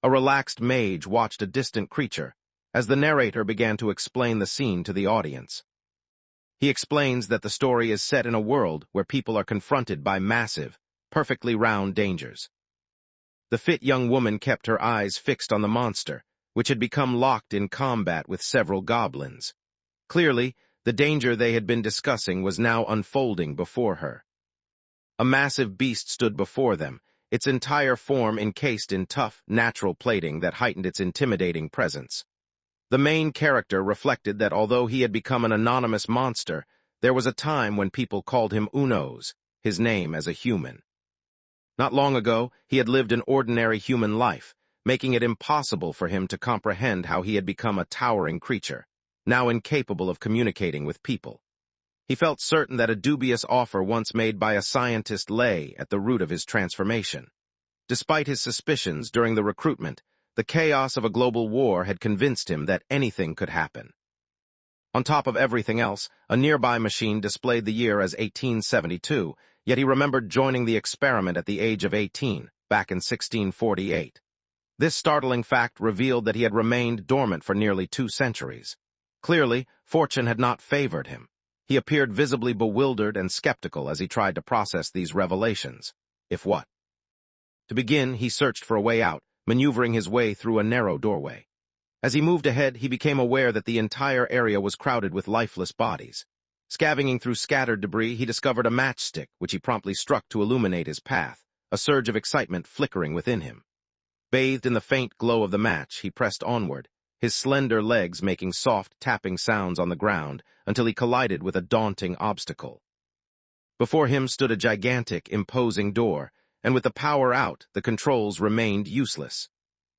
A relaxed mage watched a distant creature as the narrator began to explain the scene to the audience. He explains that the story is set in a world where people are confronted by massive, perfectly round dangers. The fit young woman kept her eyes fixed on the monster, which had become locked in combat with several goblins. Clearly, the danger they had been discussing was now unfolding before her. A massive beast stood before them, its entire form encased in tough, natural plating that heightened its intimidating presence. The main character reflected that although he had become an anonymous monster, there was a time when people called him Unos, his name as a human. Not long ago, he had lived an ordinary human life, making it impossible for him to comprehend how he had become a towering creature, now incapable of communicating with people. He felt certain that a dubious offer once made by a scientist lay at the root of his transformation. Despite his suspicions during the recruitment, the chaos of a global war had convinced him that anything could happen. On top of everything else, a nearby machine displayed the year as 1872, yet he remembered joining the experiment at the age of 18, back in 1648. This startling fact revealed that he had remained dormant for nearly 2 centuries. Clearly, fortune had not favored him. He appeared visibly bewildered and skeptical as he tried to process these revelations. If what? To begin, he searched for a way out, maneuvering his way through a narrow doorway. As he moved ahead, he became aware that the entire area was crowded with lifeless bodies. Scavenging through scattered debris, he discovered a matchstick, which he promptly struck to illuminate his path, a surge of excitement flickering within him. Bathed in the faint glow of the match, he pressed onward, his slender legs making soft, tapping sounds on the ground until he collided with a daunting obstacle. Before him stood a gigantic, imposing door, and with the power out, the controls remained useless.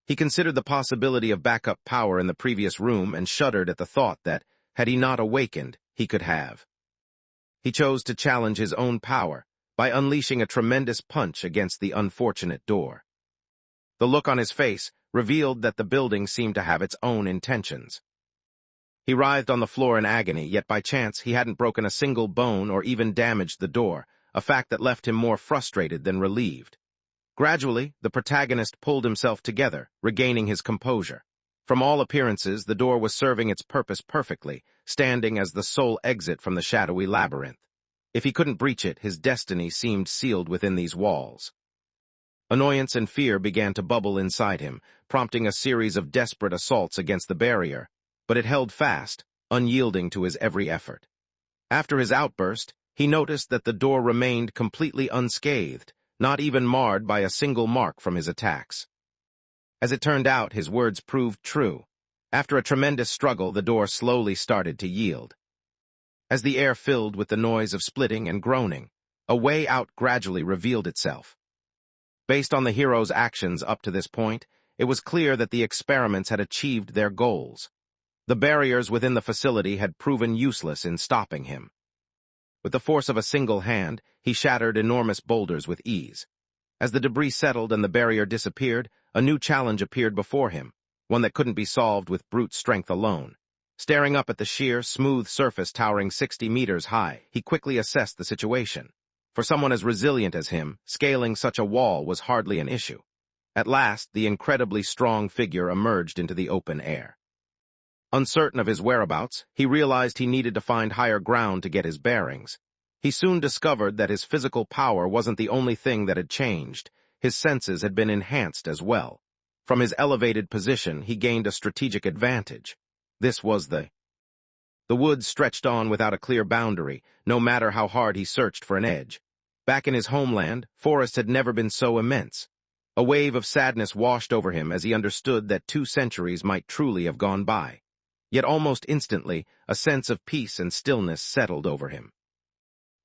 He considered the possibility of backup power in the previous room and shuddered at the thought that, had he not awakened, he could have. He chose to challenge his own power by unleashing a tremendous punch against the unfortunate door. The look on his face revealed that the building seemed to have its own intentions. He writhed on the floor in agony, yet by chance he hadn't broken a single bone or even damaged the door, a fact that left him more frustrated than relieved. Gradually, the protagonist pulled himself together, regaining his composure. From all appearances, the door was serving its purpose perfectly, standing as the sole exit from the shadowy labyrinth. If he couldn't breach it, his destiny seemed sealed within these walls. Annoyance and fear began to bubble inside him, prompting a series of desperate assaults against the barrier, but it held fast, unyielding to his every effort. After his outburst, he noticed that the door remained completely unscathed, not even marred by a single mark from his attacks. As it turned out, his words proved true. After a tremendous struggle, the door slowly started to yield. As the air filled with the noise of splitting and groaning, a way out gradually revealed itself. Based on the hero's actions up to this point, it was clear that the experiments had achieved their goals. The barriers within the facility had proven useless in stopping him. With the force of a single hand, he shattered enormous boulders with ease. As the debris settled and the barrier disappeared, a new challenge appeared before him, one that couldn't be solved with brute strength alone. Staring up at the sheer, smooth surface towering 60 meters high, he quickly assessed the situation. For someone as resilient as him, scaling such a wall was hardly an issue. At last, the incredibly strong figure emerged into the open air. Uncertain of his whereabouts, he realized he needed to find higher ground to get his bearings. He soon discovered that his physical power wasn't the only thing that had changed. His senses had been enhanced as well. From his elevated position, he gained a strategic advantage. This was the woods stretched on without a clear boundary, no matter how hard he searched for an edge. Back in his homeland, forests had never been so immense. A wave of sadness washed over him as he understood that 2 centuries might truly have gone by. Yet almost instantly, a sense of peace and stillness settled over him.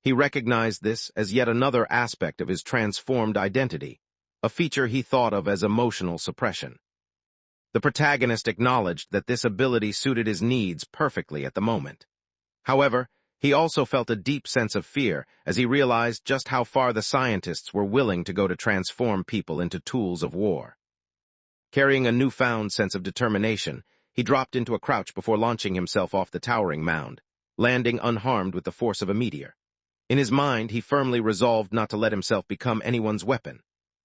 He recognized this as yet another aspect of his transformed identity, a feature he thought of as emotional suppression. The protagonist acknowledged that this ability suited his needs perfectly at the moment. However, he also felt a deep sense of fear as he realized just how far the scientists were willing to go to transform people into tools of war. Carrying a newfound sense of determination, he dropped into a crouch before launching himself off the towering mound, landing unharmed with the force of a meteor. In his mind, he firmly resolved not to let himself become anyone's weapon.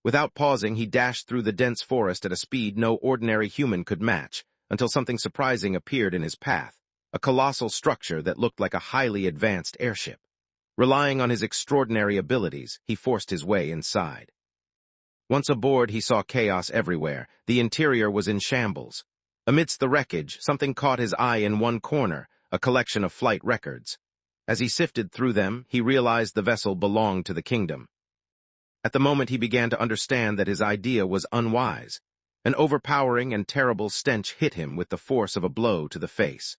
Without pausing, he dashed through the dense forest at a speed no ordinary human could match, until something surprising appeared in his path, a colossal structure that looked like a highly advanced airship. Relying on his extraordinary abilities, he forced his way inside. Once aboard, he saw chaos everywhere. The interior was in shambles. Amidst the wreckage, something caught his eye in one corner, a collection of flight records. As he sifted through them, he realized the vessel belonged to the kingdom. At the moment, he began to understand that his idea was unwise. An overpowering and terrible stench hit him with the force of a blow to the face.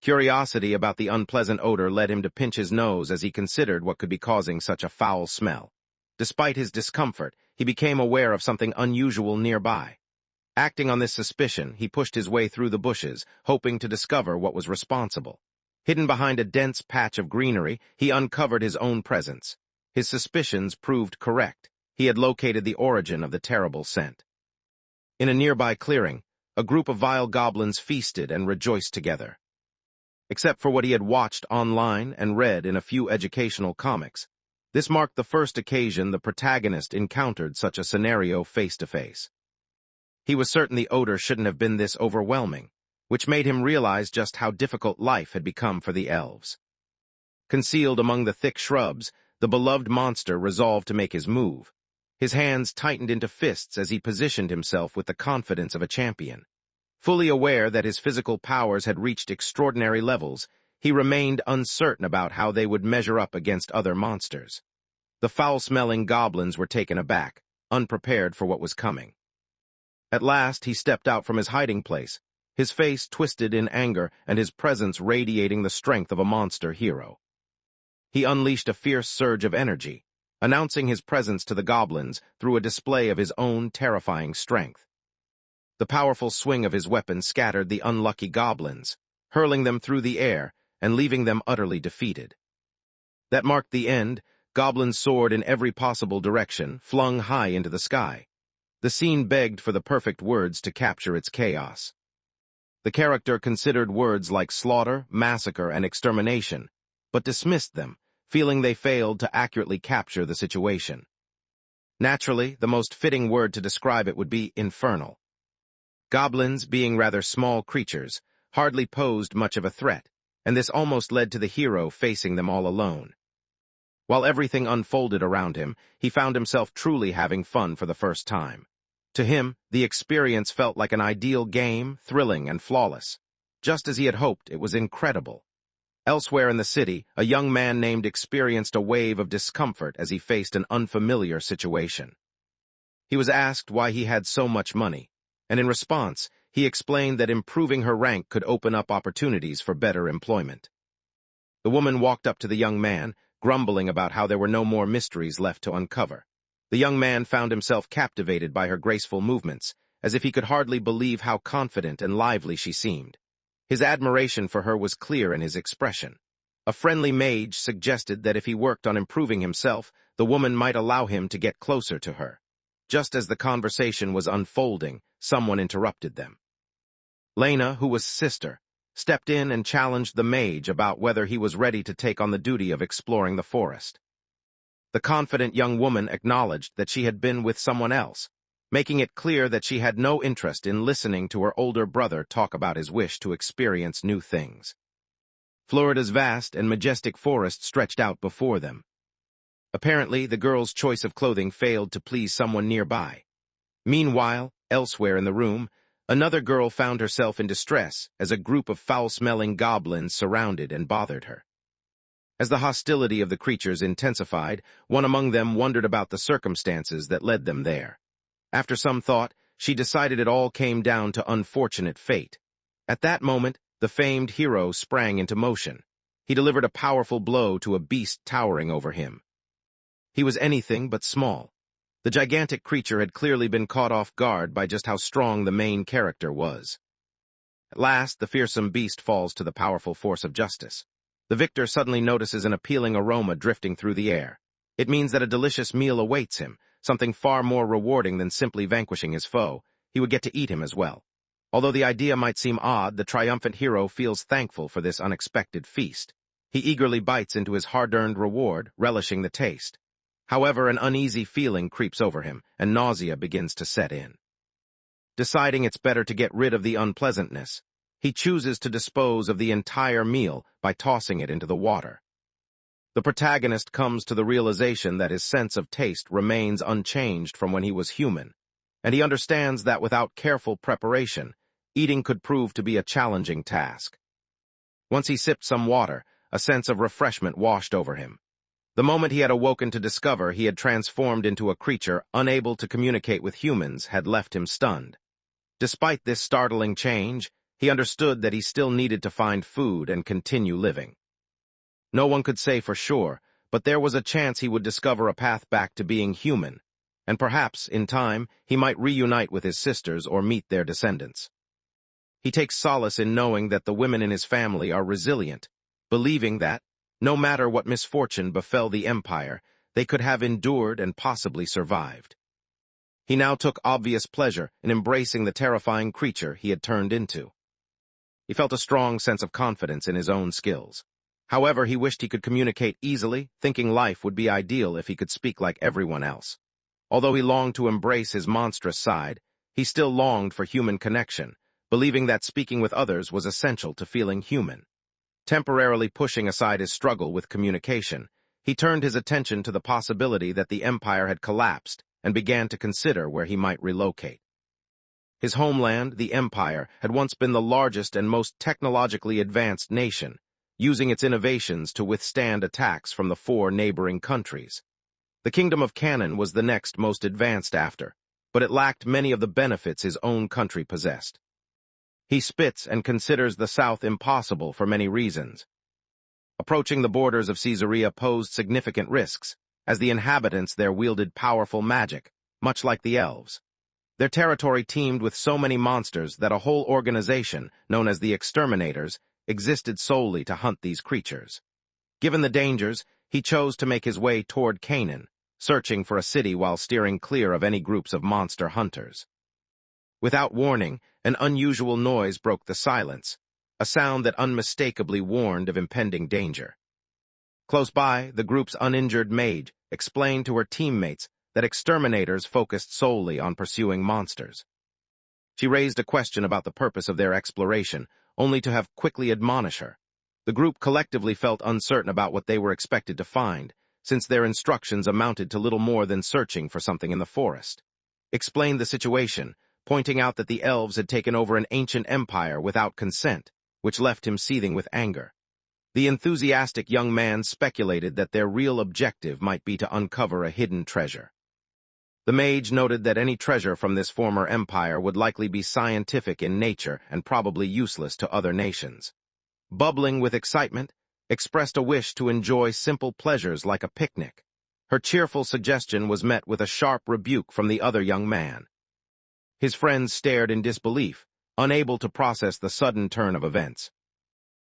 Curiosity about the unpleasant odor led him to pinch his nose as he considered what could be causing such a foul smell. Despite his discomfort, he became aware of something unusual nearby. Acting on this suspicion, he pushed his way through the bushes, hoping to discover what was responsible. Hidden behind a dense patch of greenery, he uncovered his own presence. His suspicions proved correct. He had located the origin of the terrible scent. In a nearby clearing, a group of vile goblins feasted and rejoiced together. Except for what he had watched online and read in a few educational comics, this marked the first occasion the protagonist encountered such a scenario face-to-face. He was certain the odor shouldn't have been this overwhelming, which made him realize just how difficult life had become for the elves. Concealed among the thick shrubs, the beloved monster resolved to make his move. His hands tightened into fists as he positioned himself with the confidence of a champion. Fully aware that his physical powers had reached extraordinary levels, he remained uncertain about how they would measure up against other monsters. The foul-smelling goblins were taken aback, unprepared for what was coming. At last, he stepped out from his hiding place, his face twisted in anger and his presence radiating the strength of a monster hero. He unleashed a fierce surge of energy, announcing his presence to the goblins through a display of his own terrifying strength. The powerful swing of his weapon scattered the unlucky goblins, hurling them through the air and leaving them utterly defeated. That marked the end. Goblins soared in every possible direction, flung high into the sky. The scene begged for the perfect words to capture its chaos. The character considered words like slaughter, massacre, and extermination, but dismissed them, feeling they failed to accurately capture the situation. Naturally, the most fitting word to describe it would be infernal. Goblins, being rather small creatures, hardly posed much of a threat, and this almost led to the hero facing them all alone. While everything unfolded around him, he found himself truly having fun for the first time. To him, the experience felt like an ideal game, thrilling and flawless. Just as he had hoped, it was incredible. Elsewhere in the city, a young man named experienced a wave of discomfort as he faced an unfamiliar situation. He was asked why he had so much money, and in response, he explained that improving her rank could open up opportunities for better employment. The woman walked up to the young man, grumbling about how there were no more mysteries left to uncover. The young man found himself captivated by her graceful movements, as if he could hardly believe how confident and lively she seemed. His admiration for her was clear in his expression. A friendly mage suggested that if he worked on improving himself, the woman might allow him to get closer to her. Just as the conversation was unfolding, someone interrupted them. Lena, who was sister, stepped in and challenged the mage about whether he was ready to take on the duty of exploring the forest. The confident young woman acknowledged that she had been with someone else, making it clear that she had no interest in listening to her older brother talk about his wish to experience new things. Florida's vast and majestic forest stretched out before them. Apparently, the girl's choice of clothing failed to please someone nearby. Meanwhile, elsewhere in the room, another girl found herself in distress as a group of foul-smelling goblins surrounded and bothered her. As the hostility of the creatures intensified, one among them wondered about the circumstances that led them there. After some thought, she decided it all came down to unfortunate fate. At that moment, the famed hero sprang into motion. He delivered a powerful blow to a beast towering over him. He was anything but small. The gigantic creature had clearly been caught off guard by just how strong the main character was. At last, the fearsome beast falls to the powerful force of justice. The victor suddenly notices an appealing aroma drifting through the air. It means that a delicious meal awaits him, something far more rewarding than simply vanquishing his foe. He would get to eat him as well. Although the idea might seem odd, the triumphant hero feels thankful for this unexpected feast. He eagerly bites into his hard-earned reward, relishing the taste. However, an uneasy feeling creeps over him, and nausea begins to set in. Deciding it's better to get rid of the unpleasantness, he chooses to dispose of the entire meal by tossing it into the water. The protagonist comes to the realization that his sense of taste remains unchanged from when he was human, and he understands that without careful preparation, eating could prove to be a challenging task. Once he sipped some water, a sense of refreshment washed over him. The moment he had awoken to discover he had transformed into a creature unable to communicate with humans had left him stunned. Despite this startling change, he understood that he still needed to find food and continue living. No one could say for sure, but there was a chance he would discover a path back to being human, and perhaps, in time, he might reunite with his sisters or meet their descendants. He takes solace in knowing that the women in his family are resilient, believing that, no matter what misfortune befell the empire, they could have endured and possibly survived. He now took obvious pleasure in embracing the terrifying creature he had turned into. He felt a strong sense of confidence in his own skills. However, he wished he could communicate easily, thinking life would be ideal if he could speak like everyone else. Although he longed to embrace his monstrous side, he still longed for human connection, believing that speaking with others was essential to feeling human. Temporarily pushing aside his struggle with communication, he turned his attention to the possibility that the empire had collapsed and began to consider where he might relocate. His homeland, the empire, had once been the largest and most technologically advanced nation, using its innovations to withstand attacks from the 4 neighboring countries. The kingdom of Canaan was the next most advanced after, but it lacked many of the benefits his own country possessed. He spits and considers the south impossible for many reasons. Approaching the borders of Caesarea posed significant risks, as the inhabitants there wielded powerful magic, much like the elves. Their territory teemed with so many monsters that a whole organization, known as the Exterminators, existed solely to hunt these creatures. Given the dangers, he chose to make his way toward Canaan, searching for a city while steering clear of any groups of monster hunters. Without warning, an unusual noise broke the silence, a sound that unmistakably warned of impending danger. Close by, the group's uninjured mage explained to her teammates that exterminators focused solely on pursuing monsters. She raised a question about the purpose of their exploration, only to have quickly admonish her. The group collectively felt uncertain about what they were expected to find, since their instructions amounted to little more than searching for something in the forest. Explained the situation, pointing out that the elves had taken over an ancient empire without consent, which left him seething with anger. The enthusiastic young man speculated that their real objective might be to uncover a hidden treasure. The mage noted that any treasure from this former empire would likely be scientific in nature and probably useless to other nations. Bubbling with excitement, expressed a wish to enjoy simple pleasures like a picnic. Her cheerful suggestion was met with a sharp rebuke from the other young man. His friends stared in disbelief, unable to process the sudden turn of events.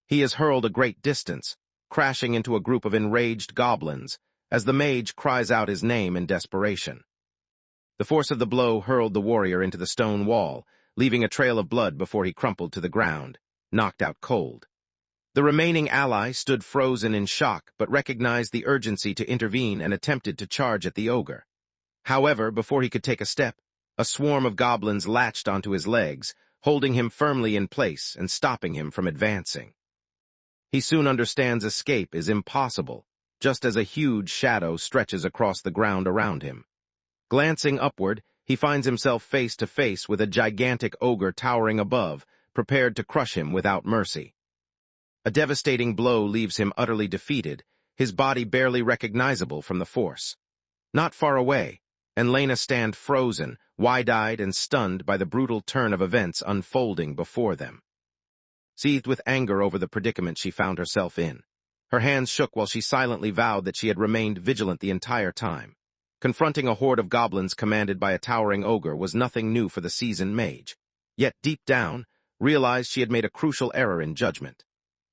He is hurled a great distance, crashing into a group of enraged goblins, as the mage cries out his name in desperation. The force of the blow hurled the warrior into the stone wall, leaving a trail of blood before he crumpled to the ground, knocked out cold. The remaining ally stood frozen in shock but recognized the urgency to intervene and attempted to charge at the ogre. However, before he could take a step, a swarm of goblins latched onto his legs, holding him firmly in place and stopping him from advancing. He soon understands escape is impossible, just as a huge shadow stretches across the ground around him. Glancing upward, he finds himself face to face with a gigantic ogre towering above, prepared to crush him without mercy. A devastating blow leaves him utterly defeated, his body barely recognizable from the force. Not far away, and Lena stand frozen, wide-eyed and stunned by the brutal turn of events unfolding before them. Seethed with anger over the predicament she found herself in, her hands shook while she silently vowed that she had remained vigilant the entire time. Confronting a horde of goblins commanded by a towering ogre was nothing new for the seasoned mage, yet deep down, realized she had made a crucial error in judgment.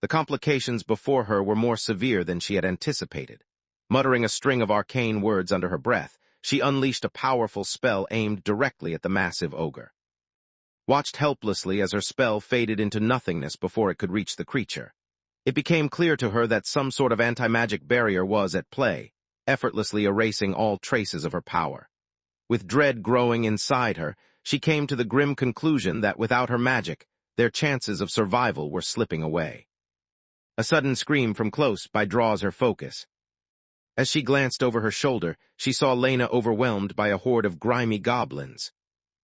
The complications before her were more severe than she had anticipated. Muttering a string of arcane words under her breath, she unleashed a powerful spell aimed directly at the massive ogre. Watched helplessly as her spell faded into nothingness before it could reach the creature. It became clear to her that some sort of anti-magic barrier was at play, effortlessly erasing all traces of her power. With dread growing inside her, she came to the grim conclusion that without her magic, their chances of survival were slipping away. A sudden scream from close by draws her focus. As she glanced over her shoulder, she saw Lena overwhelmed by a horde of grimy goblins.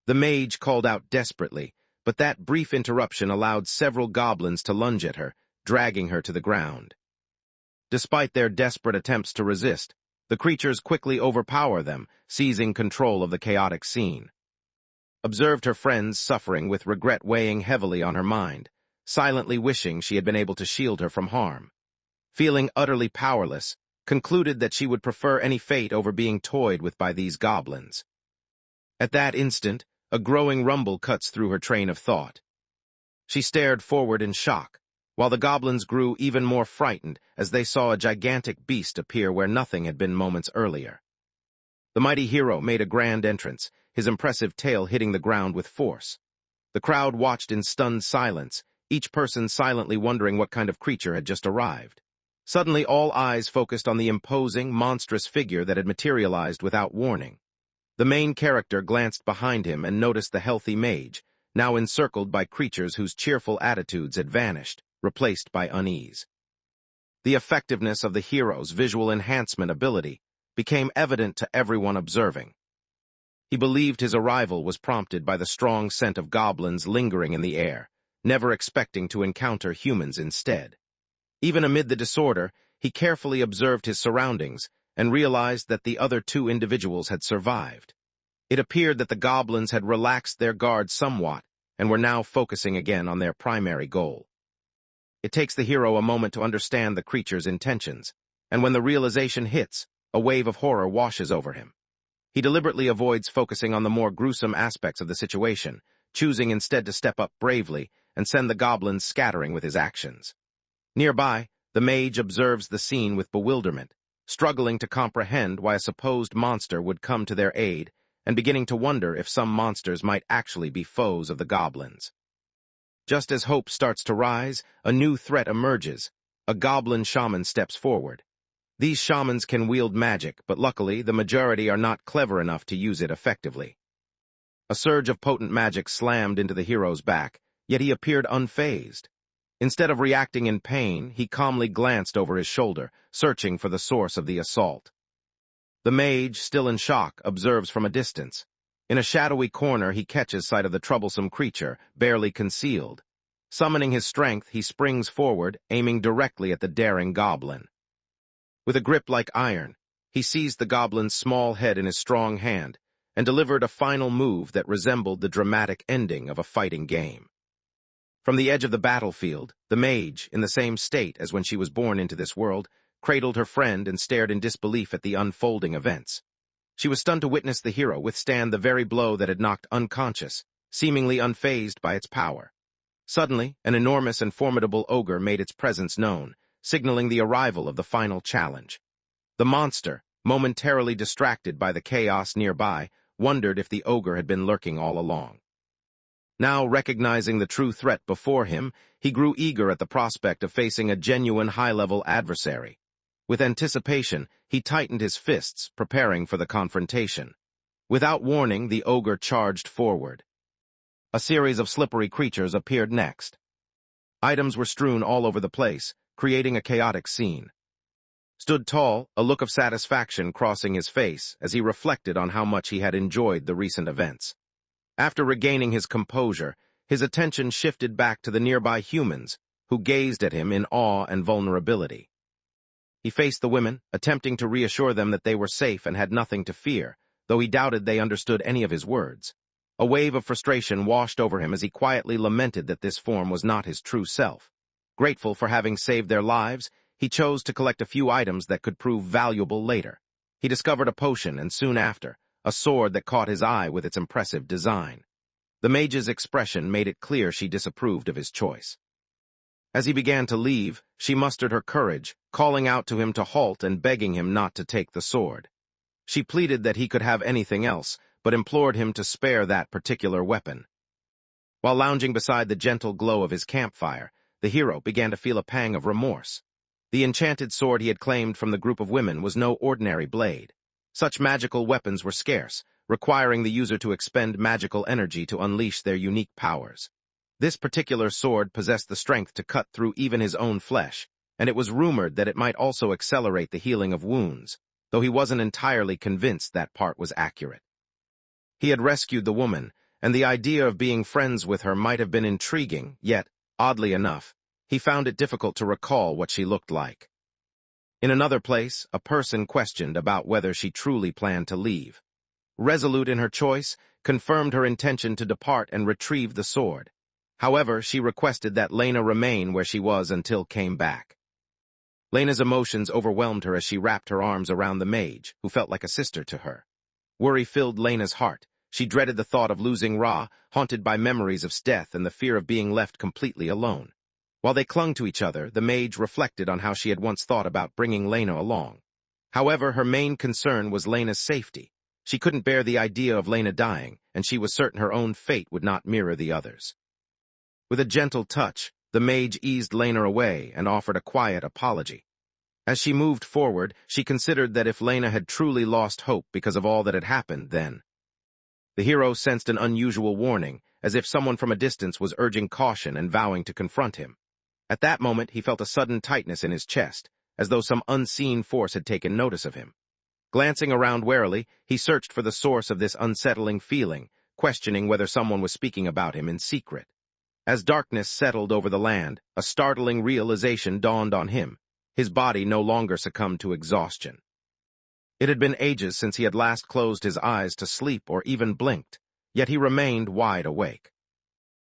The mage called out desperately, but that brief interruption allowed several goblins to lunge at her, dragging her to the ground. Despite their desperate attempts to resist, the creatures quickly overpower them, seizing control of the chaotic scene. Observed her friends suffering with regret weighing heavily on her mind, silently wishing she had been able to shield her from harm. Feeling utterly powerless, concluded that she would prefer any fate over being toyed with by these goblins. At that instant, a growing rumble cuts through her train of thought. She stared forward in shock, while the goblins grew even more frightened as they saw a gigantic beast appear where nothing had been moments earlier. The mighty hero made a grand entrance, his impressive tail hitting the ground with force. The crowd watched in stunned silence, each person silently wondering what kind of creature had just arrived. Suddenly all eyes focused on the imposing, monstrous figure that had materialized without warning. The main character glanced behind him and noticed the healthy mage, now encircled by creatures whose cheerful attitudes had vanished, replaced by unease. The effectiveness of the hero's visual enhancement ability became evident to everyone observing. He believed his arrival was prompted by the strong scent of goblins lingering in the air, never expecting to encounter humans instead. Even amid the disorder, he carefully observed his surroundings and realized that the other two individuals had survived. It appeared that the goblins had relaxed their guard somewhat and were now focusing again on their primary goal. It takes the hero a moment to understand the creature's intentions, and when the realization hits, a wave of horror washes over him. He deliberately avoids focusing on the more gruesome aspects of the situation, choosing instead to step up bravely and send the goblins scattering with his actions. Nearby, the mage observes the scene with bewilderment, struggling to comprehend why a supposed monster would come to their aid and beginning to wonder if some monsters might actually be foes of the goblins. Just as hope starts to rise, a new threat emerges. A goblin shaman steps forward. These shamans can wield magic, but luckily the majority are not clever enough to use it effectively. A surge of potent magic slammed into the hero's back, yet he appeared unfazed. Instead of reacting in pain, he calmly glanced over his shoulder, searching for the source of the assault. The mage, still in shock, observes from a distance. In a shadowy corner, he catches sight of the troublesome creature, barely concealed. Summoning his strength, he springs forward, aiming directly at the daring goblin. With a grip like iron, he seized the goblin's small head in his strong hand and delivered a final move that resembled the dramatic ending of a fighting game. From the edge of the battlefield, the mage, in the same state as when she was born into this world, cradled her friend and stared in disbelief at the unfolding events. She was stunned to witness the hero withstand the very blow that had knocked unconscious, seemingly unfazed by its power. Suddenly, an enormous and formidable ogre made its presence known, signaling the arrival of the final challenge. The monster, momentarily distracted by the chaos nearby, wondered if the ogre had been lurking all along. Now recognizing the true threat before him, he grew eager at the prospect of facing a genuine high-level adversary. With anticipation, he tightened his fists, preparing for the confrontation. Without warning, the ogre charged forward. A series of slippery creatures appeared next. Items were strewn all over the place, creating a chaotic scene. Stood tall, a look of satisfaction crossing his face as he reflected on how much he had enjoyed the recent events. After regaining his composure, his attention shifted back to the nearby humans, who gazed at him in awe and vulnerability. He faced the women, attempting to reassure them that they were safe and had nothing to fear, though he doubted they understood any of his words. A wave of frustration washed over him as he quietly lamented that this form was not his true self. Grateful for having saved their lives, he chose to collect a few items that could prove valuable later. He discovered a potion and soon after, a sword that caught his eye with its impressive design. The mage's expression made it clear she disapproved of his choice. As he began to leave, she mustered her courage, calling out to him to halt and begging him not to take the sword. She pleaded that he could have anything else, but implored him to spare that particular weapon. While lounging beside the gentle glow of his campfire, the hero began to feel a pang of remorse. The enchanted sword he had claimed from the group of women was no ordinary blade. Such magical weapons were scarce, requiring the user to expend magical energy to unleash their unique powers. This particular sword possessed the strength to cut through even his own flesh, and it was rumored that it might also accelerate the healing of wounds, though he wasn't entirely convinced that part was accurate. He had rescued the woman, and the idea of being friends with her might have been intriguing, yet, oddly enough, he found it difficult to recall what she looked like. In another place, a person questioned about whether she truly planned to leave. Resolute in her choice, confirmed her intention to depart and retrieve the sword. However, she requested that Lena remain where she was until came back. Lena's emotions overwhelmed her as she wrapped her arms around the mage, who felt like a sister to her. Worry filled Lena's heart. She dreaded the thought of losing Ra, haunted by memories of death and the fear of being left completely alone. While they clung to each other, the mage reflected on how she had once thought about bringing Lena along. However, her main concern was Lena's safety. She couldn't bear the idea of Lena dying, and she was certain her own fate would not mirror the others. With a gentle touch, the mage eased Lena away and offered a quiet apology. As she moved forward, she considered that if Lena had truly lost hope because of all that had happened, then the hero sensed an unusual warning, as if someone from a distance was urging caution and vowing to confront him. At that moment, he felt a sudden tightness in his chest, as though some unseen force had taken notice of him. Glancing around warily, he searched for the source of this unsettling feeling, questioning whether someone was speaking about him in secret. As darkness settled over the land, a startling realization dawned on him. His body no longer succumbed to exhaustion. It had been ages since he had last closed his eyes to sleep or even blinked, yet he remained wide awake.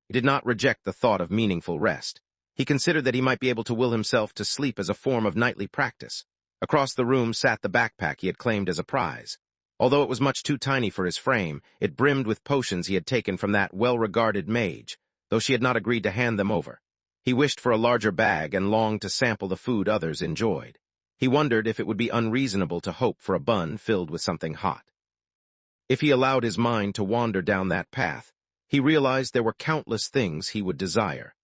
He did not reject the thought of meaningful rest. He considered that he might be able to will himself to sleep as a form of nightly practice. Across the room sat the backpack he had claimed as a prize. Although it was much too tiny for his frame, it brimmed with potions he had taken from that well-regarded mage, though she had not agreed to hand them over. He wished for a larger bag and longed to sample the food others enjoyed. He wondered if it would be unreasonable to hope for a bun filled with something hot. If he allowed his mind to wander down that path, he realized there were countless things he would desire.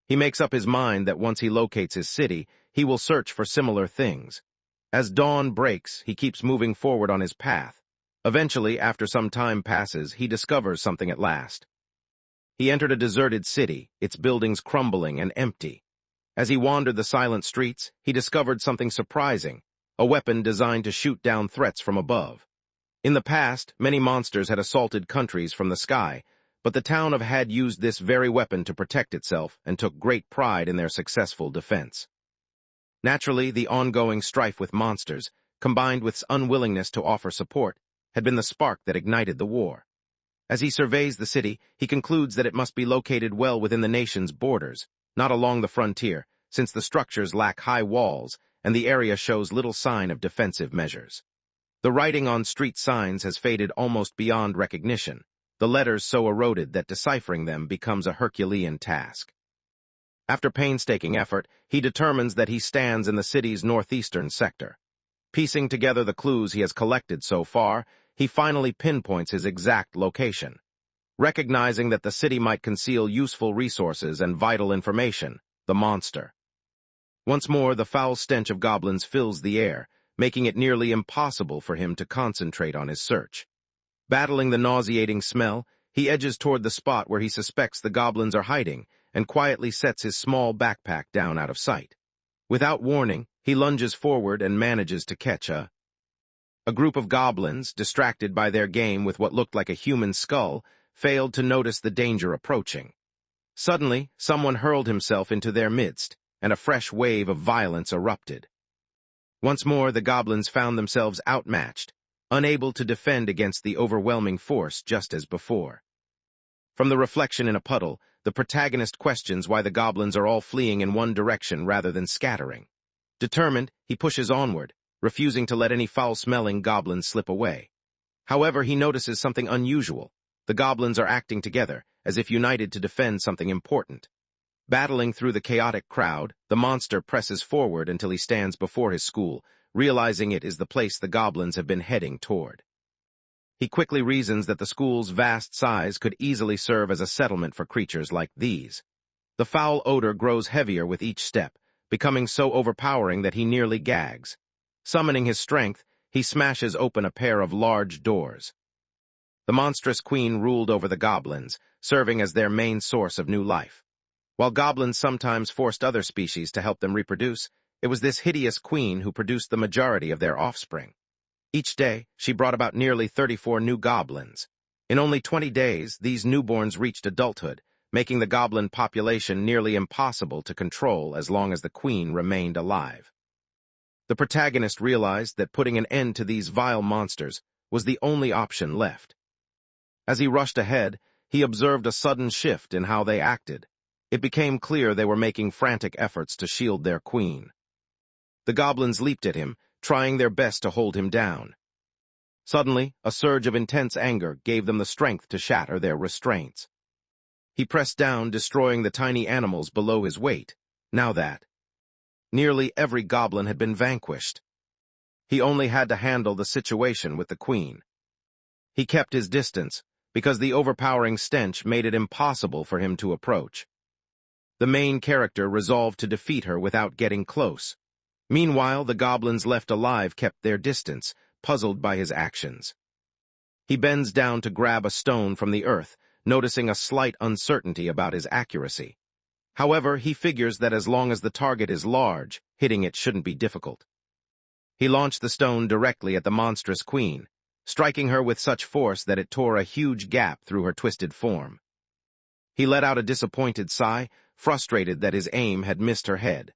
He makes up his mind that once he locates his city, he will search for similar things. As dawn breaks, he keeps moving forward on his path. Eventually, after some time passes, he discovers something at last. He entered a deserted city, its buildings crumbling and empty. As he wandered the silent streets, he discovered something surprising, a weapon designed to shoot down threats from above. In the past, many monsters had assaulted countries from the sky, but the town of Had used this very weapon to protect itself and took great pride in their successful defense. Naturally, the ongoing strife with monsters, combined with unwillingness to offer support, had been the spark that ignited the war. As he surveys the city, he concludes that it must be located well within the nation's borders, not along the frontier, since the structures lack high walls and the area shows little sign of defensive measures. The writing on street signs has faded almost beyond recognition, the letters so eroded that deciphering them becomes a Herculean task. After painstaking effort, he determines that he stands in the city's northeastern sector. Piecing together the clues he has collected so far, he finally pinpoints his exact location. Recognizing that the city might conceal useful resources and vital information, the monster. Once more, the foul stench of goblins fills the air, making it nearly impossible for him to concentrate on his search. Battling the nauseating smell, he edges toward the spot where he suspects the goblins are hiding and quietly sets his small backpack down out of sight. Without warning, he lunges forward and manages to catch a group of goblins, distracted by their game with what looked like a human skull, failed to notice the danger approaching. Suddenly, someone hurled himself into their midst, and a fresh wave of violence erupted. Once more, the goblins found themselves outmatched, unable to defend against the overwhelming force just as before. From the reflection in a puddle, the protagonist questions why the goblins are all fleeing in one direction rather than scattering. Determined, he pushes onward, refusing to let any foul-smelling goblins slip away. However, he notices something unusual. The goblins are acting together, as if united to defend something important. Battling through the chaotic crowd, the monster presses forward until he stands before his school, realizing it is the place the goblins have been heading toward. He quickly reasons that the school's vast size could easily serve as a settlement for creatures like these. The foul odor grows heavier with each step, becoming so overpowering that he nearly gags. Summoning his strength, he smashes open a pair of large doors. The monstrous queen ruled over the goblins, serving as their main source of new life. While goblins sometimes forced other species to help them reproduce, it was this hideous queen who produced the majority of their offspring. Each day, she brought about nearly 34 new goblins. In only 20 days, these newborns reached adulthood, making the goblin population nearly impossible to control as long as the queen remained alive. The protagonist realized that putting an end to these vile monsters was the only option left. As he rushed ahead, he observed a sudden shift in how they acted. It became clear they were making frantic efforts to shield their queen. The goblins leaped at him, trying their best to hold him down. Suddenly, a surge of intense anger gave them the strength to shatter their restraints. He pressed down, destroying the tiny animals below his weight. Now that nearly every goblin had been vanquished, he only had to handle the situation with the queen. He kept his distance, because the overpowering stench made it impossible for him to approach. The main character resolved to defeat her without getting close. Meanwhile, the goblins left alive kept their distance, puzzled by his actions. He bends down to grab a stone from the earth, noticing a slight uncertainty about his accuracy. However, he figures that as long as the target is large, hitting it shouldn't be difficult. He launched the stone directly at the monstrous queen, striking her with such force that it tore a huge gap through her twisted form. He let out a disappointed sigh, frustrated that his aim had missed her head.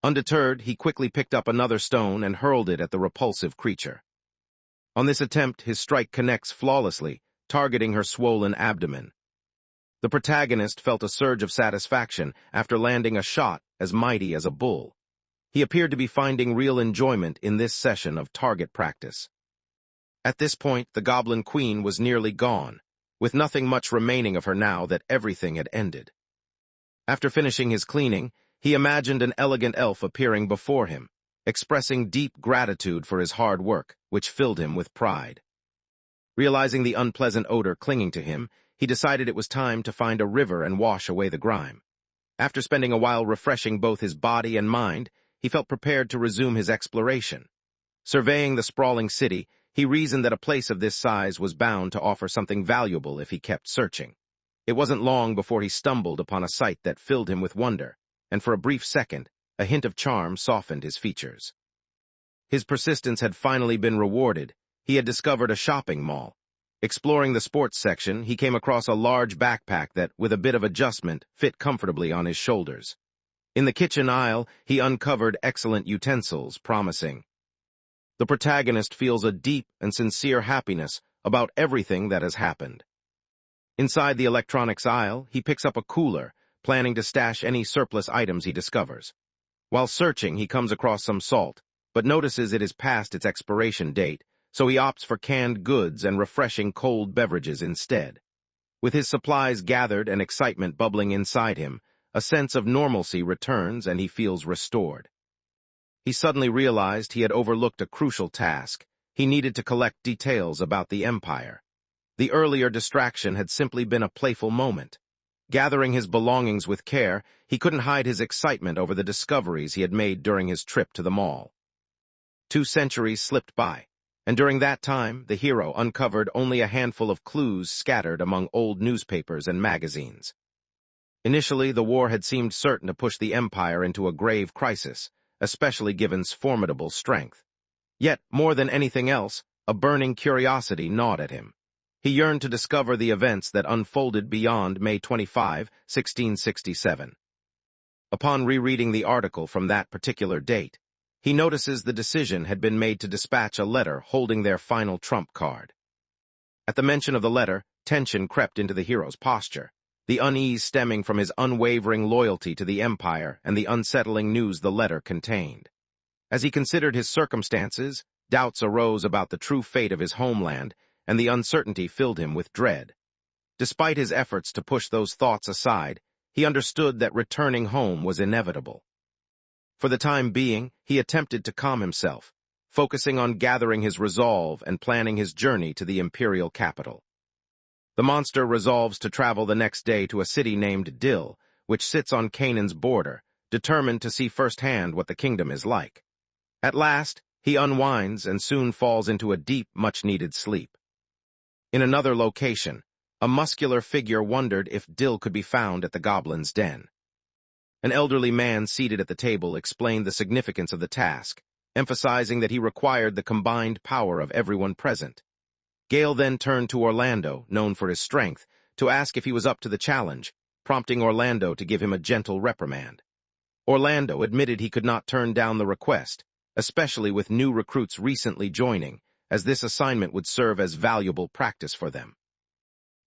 Undeterred, he quickly picked up another stone and hurled it at the repulsive creature. On this attempt, his strike connects flawlessly, targeting her swollen abdomen. The protagonist felt a surge of satisfaction after landing a shot as mighty as a bull. He appeared to be finding real enjoyment in this session of target practice. At this point, the goblin queen was nearly gone, with nothing much remaining of her now that everything had ended. After finishing his cleaning, he imagined an elegant elf appearing before him, expressing deep gratitude for his hard work, which filled him with pride. Realizing the unpleasant odor clinging to him, he decided it was time to find a river and wash away the grime. After spending a while refreshing both his body and mind, he felt prepared to resume his exploration. Surveying the sprawling city, he reasoned that a place of this size was bound to offer something valuable if he kept searching. It wasn't long before he stumbled upon a sight that filled him with wonder, and for a brief second, a hint of charm softened his features. His persistence had finally been rewarded. He had discovered a shopping mall. Exploring the sports section, he came across a large backpack that, with a bit of adjustment, fit comfortably on his shoulders. In the kitchen aisle, he uncovered excellent utensils, promising. The protagonist feels a deep and sincere happiness about everything that has happened. Inside the electronics aisle, he picks up a cooler, planning to stash any surplus items he discovers. While searching, he comes across some salt, but notices it is past its expiration date, so he opts for canned goods and refreshing cold beverages instead. With his supplies gathered and excitement bubbling inside him, a sense of normalcy returns and he feels restored. He suddenly realized he had overlooked a crucial task. He needed to collect details about the Empire. The earlier distraction had simply been a playful moment. Gathering his belongings with care, he couldn't hide his excitement over the discoveries he had made during his trip to the mall. 2 centuries slipped by, and during that time, the hero uncovered only a handful of clues scattered among old newspapers and magazines. Initially, the war had seemed certain to push the Empire into a grave crisis, especially given's formidable strength. Yet, more than anything else, a burning curiosity gnawed at him. He yearned to discover the events that unfolded beyond May 25, 1667. Upon rereading the article from that particular date, he notices the decision had been made to dispatch a letter holding their final trump card. At the mention of the letter, tension crept into the hero's posture, the unease stemming from his unwavering loyalty to the Empire and the unsettling news the letter contained. As he considered his circumstances, doubts arose about the true fate of his homeland, and the uncertainty filled him with dread. Despite his efforts to push those thoughts aside, he understood that returning home was inevitable. For the time being, he attempted to calm himself, focusing on gathering his resolve and planning his journey to the imperial capital. The monster resolves to travel the next day to a city named Dill, which sits on Canaan's border, determined to see firsthand what the kingdom is like. At last, he unwinds and soon falls into a deep, much-needed sleep. In another location, a muscular figure wondered if Dill could be found at the goblin's den. An elderly man seated at the table explained the significance of the task, emphasizing that he required the combined power of everyone present. Gale then turned to Orlando, known for his strength, to ask if he was up to the challenge, prompting Orlando to give him a gentle reprimand. Orlando admitted he could not turn down the request, especially with new recruits recently joining, as this assignment would serve as valuable practice for them.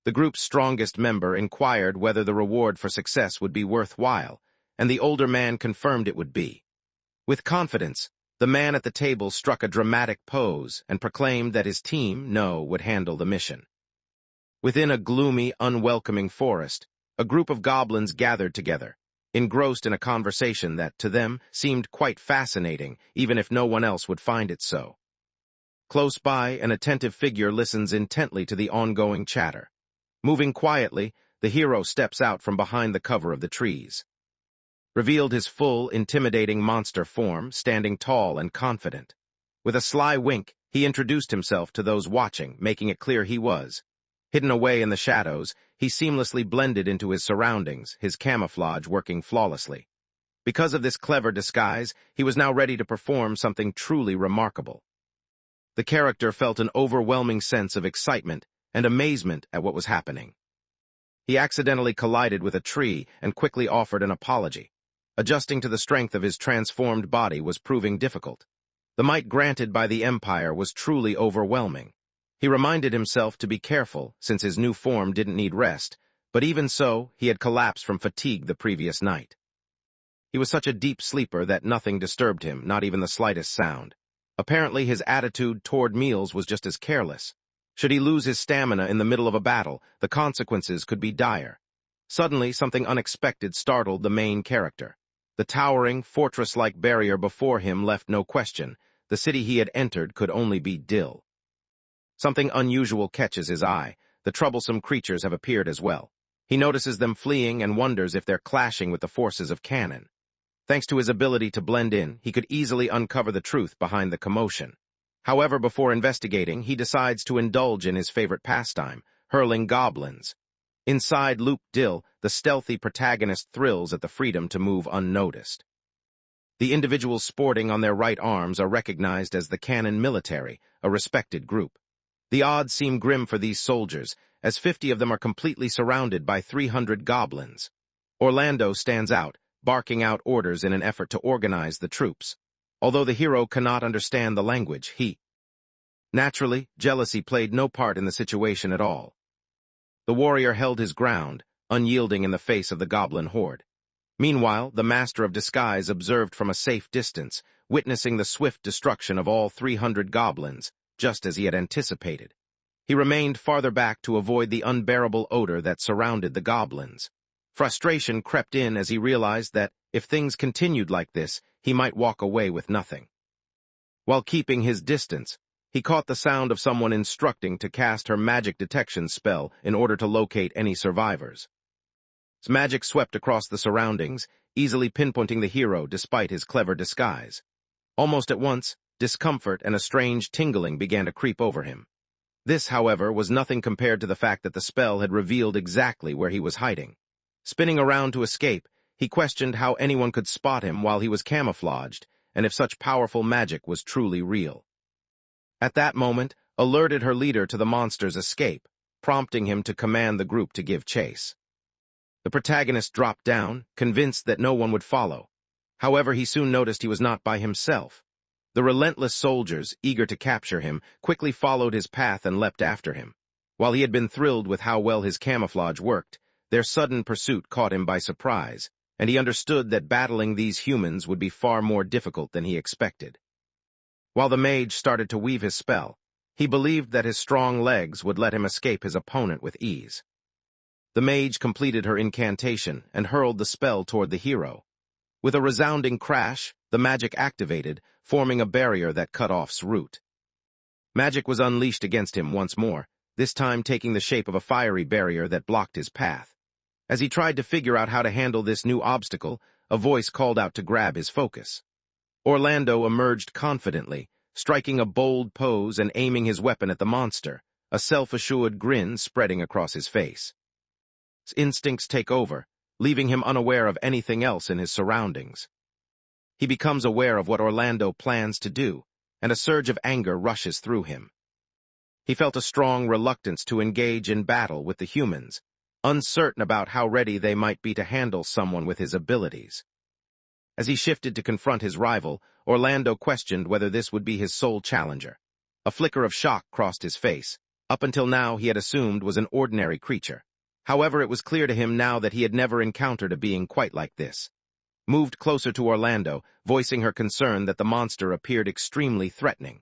The group's strongest member inquired whether the reward for success would be worthwhile, and the older man confirmed it would be. With confidence, the man at the table struck a dramatic pose and proclaimed that his team, would handle the mission. Within a gloomy, unwelcoming forest, a group of goblins gathered together, engrossed in a conversation that, to them, seemed quite fascinating, even if no one else would find it so. Close by, an attentive figure listens intently to the ongoing chatter. Moving quietly, the hero steps out from behind the cover of the trees. Revealed his full, intimidating monster form, standing tall and confident. With a sly wink, he introduced himself to those watching, making it clear he was. Hidden away in the shadows, he seamlessly blended into his surroundings, his camouflage working flawlessly. Because of this clever disguise, he was now ready to perform something truly remarkable. The character felt an overwhelming sense of excitement and amazement at what was happening. He accidentally collided with a tree and quickly offered an apology. Adjusting to the strength of his transformed body was proving difficult. The might granted by the Empire was truly overwhelming. He reminded himself to be careful, since his new form didn't need rest, but even so, he had collapsed from fatigue the previous night. He was such a deep sleeper that nothing disturbed him, not even the slightest sound. Apparently, his attitude toward meals was just as careless. Should he lose his stamina in the middle of a battle, the consequences could be dire. Suddenly, something unexpected startled the main character. The towering, fortress-like barrier before him left no question. The city he had entered could only be Dill. Something unusual catches his eye. The troublesome creatures have appeared as well. He notices them fleeing and wonders if they're clashing with the forces of Cannon. Thanks to his ability to blend in, he could easily uncover the truth behind the commotion. However, before investigating, he decides to indulge in his favorite pastime, hurling goblins. Inside Loop Dill, the stealthy protagonist thrills at the freedom to move unnoticed. The individuals sporting on their right arms are recognized as the Cannon Military, a respected group. The odds seem grim for these soldiers, as 50 of them are completely surrounded by 300 goblins. Orlando stands out, barking out orders in an effort to organize the troops. Although the hero cannot understand the language, naturally, jealousy played no part in the situation at all. The warrior held his ground, unyielding in the face of the goblin horde. Meanwhile, the master of disguise observed from a safe distance, witnessing the swift destruction of all 300 goblins, just as he had anticipated. He remained farther back to avoid the unbearable odor that surrounded the goblins. Frustration crept in as he realized that, if things continued like this, he might walk away with nothing. While keeping his distance, he caught the sound of someone instructing to cast her magic detection spell in order to locate any survivors. His magic swept across the surroundings, easily pinpointing the hero despite his clever disguise. Almost at once, discomfort and a strange tingling began to creep over him. This, however, was nothing compared to the fact that the spell had revealed exactly where he was hiding. Spinning around to escape, he questioned how anyone could spot him while he was camouflaged, and if such powerful magic was truly real. At that moment, alerted her leader to the monster's escape, prompting him to command the group to give chase. The protagonist dropped down, convinced that no one would follow. However, he soon noticed he was not by himself. The relentless soldiers, eager to capture him, quickly followed his path and leapt after him. While he had been thrilled with how well his camouflage worked, their sudden pursuit caught him by surprise, and he understood that battling these humans would be far more difficult than he expected. While the mage started to weave his spell, he believed that his strong legs would let him escape his opponent with ease. The mage completed her incantation and hurled the spell toward the hero. With a resounding crash, the magic activated, forming a barrier that cut off's route. Magic was unleashed against him once more, this time taking the shape of a fiery barrier that blocked his path. As he tried to figure out how to handle this new obstacle, a voice called out to grab his focus. Orlando emerged confidently, striking a bold pose and aiming his weapon at the monster, a self-assured grin spreading across his face. His instincts take over, leaving him unaware of anything else in his surroundings. He becomes aware of what Orlando plans to do, and a surge of anger rushes through him. He felt a strong reluctance to engage in battle with the humans, uncertain about how ready they might be to handle someone with his abilities. As he shifted to confront his rival, Orlando questioned whether this would be his sole challenger. A flicker of shock crossed his face. Up until now, he had assumed was an ordinary creature. However, it was clear to him now that he had never encountered a being quite like this. Moved closer to Orlando, voicing her concern that the monster appeared extremely threatening.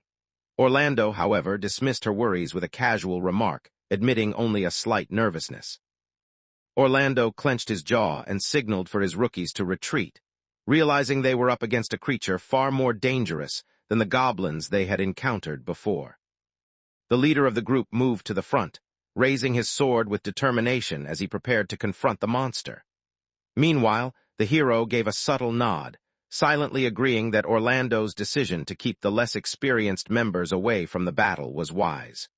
Orlando, however, dismissed her worries with a casual remark, admitting only a slight nervousness. Orlando clenched his jaw and signaled for his rookies to retreat, realizing they were up against a creature far more dangerous than the goblins they had encountered before. The leader of the group moved to the front, raising his sword with determination as he prepared to confront the monster. Meanwhile, the hero gave a subtle nod, silently agreeing that Orlando's decision to keep the less experienced members away from the battle was wise.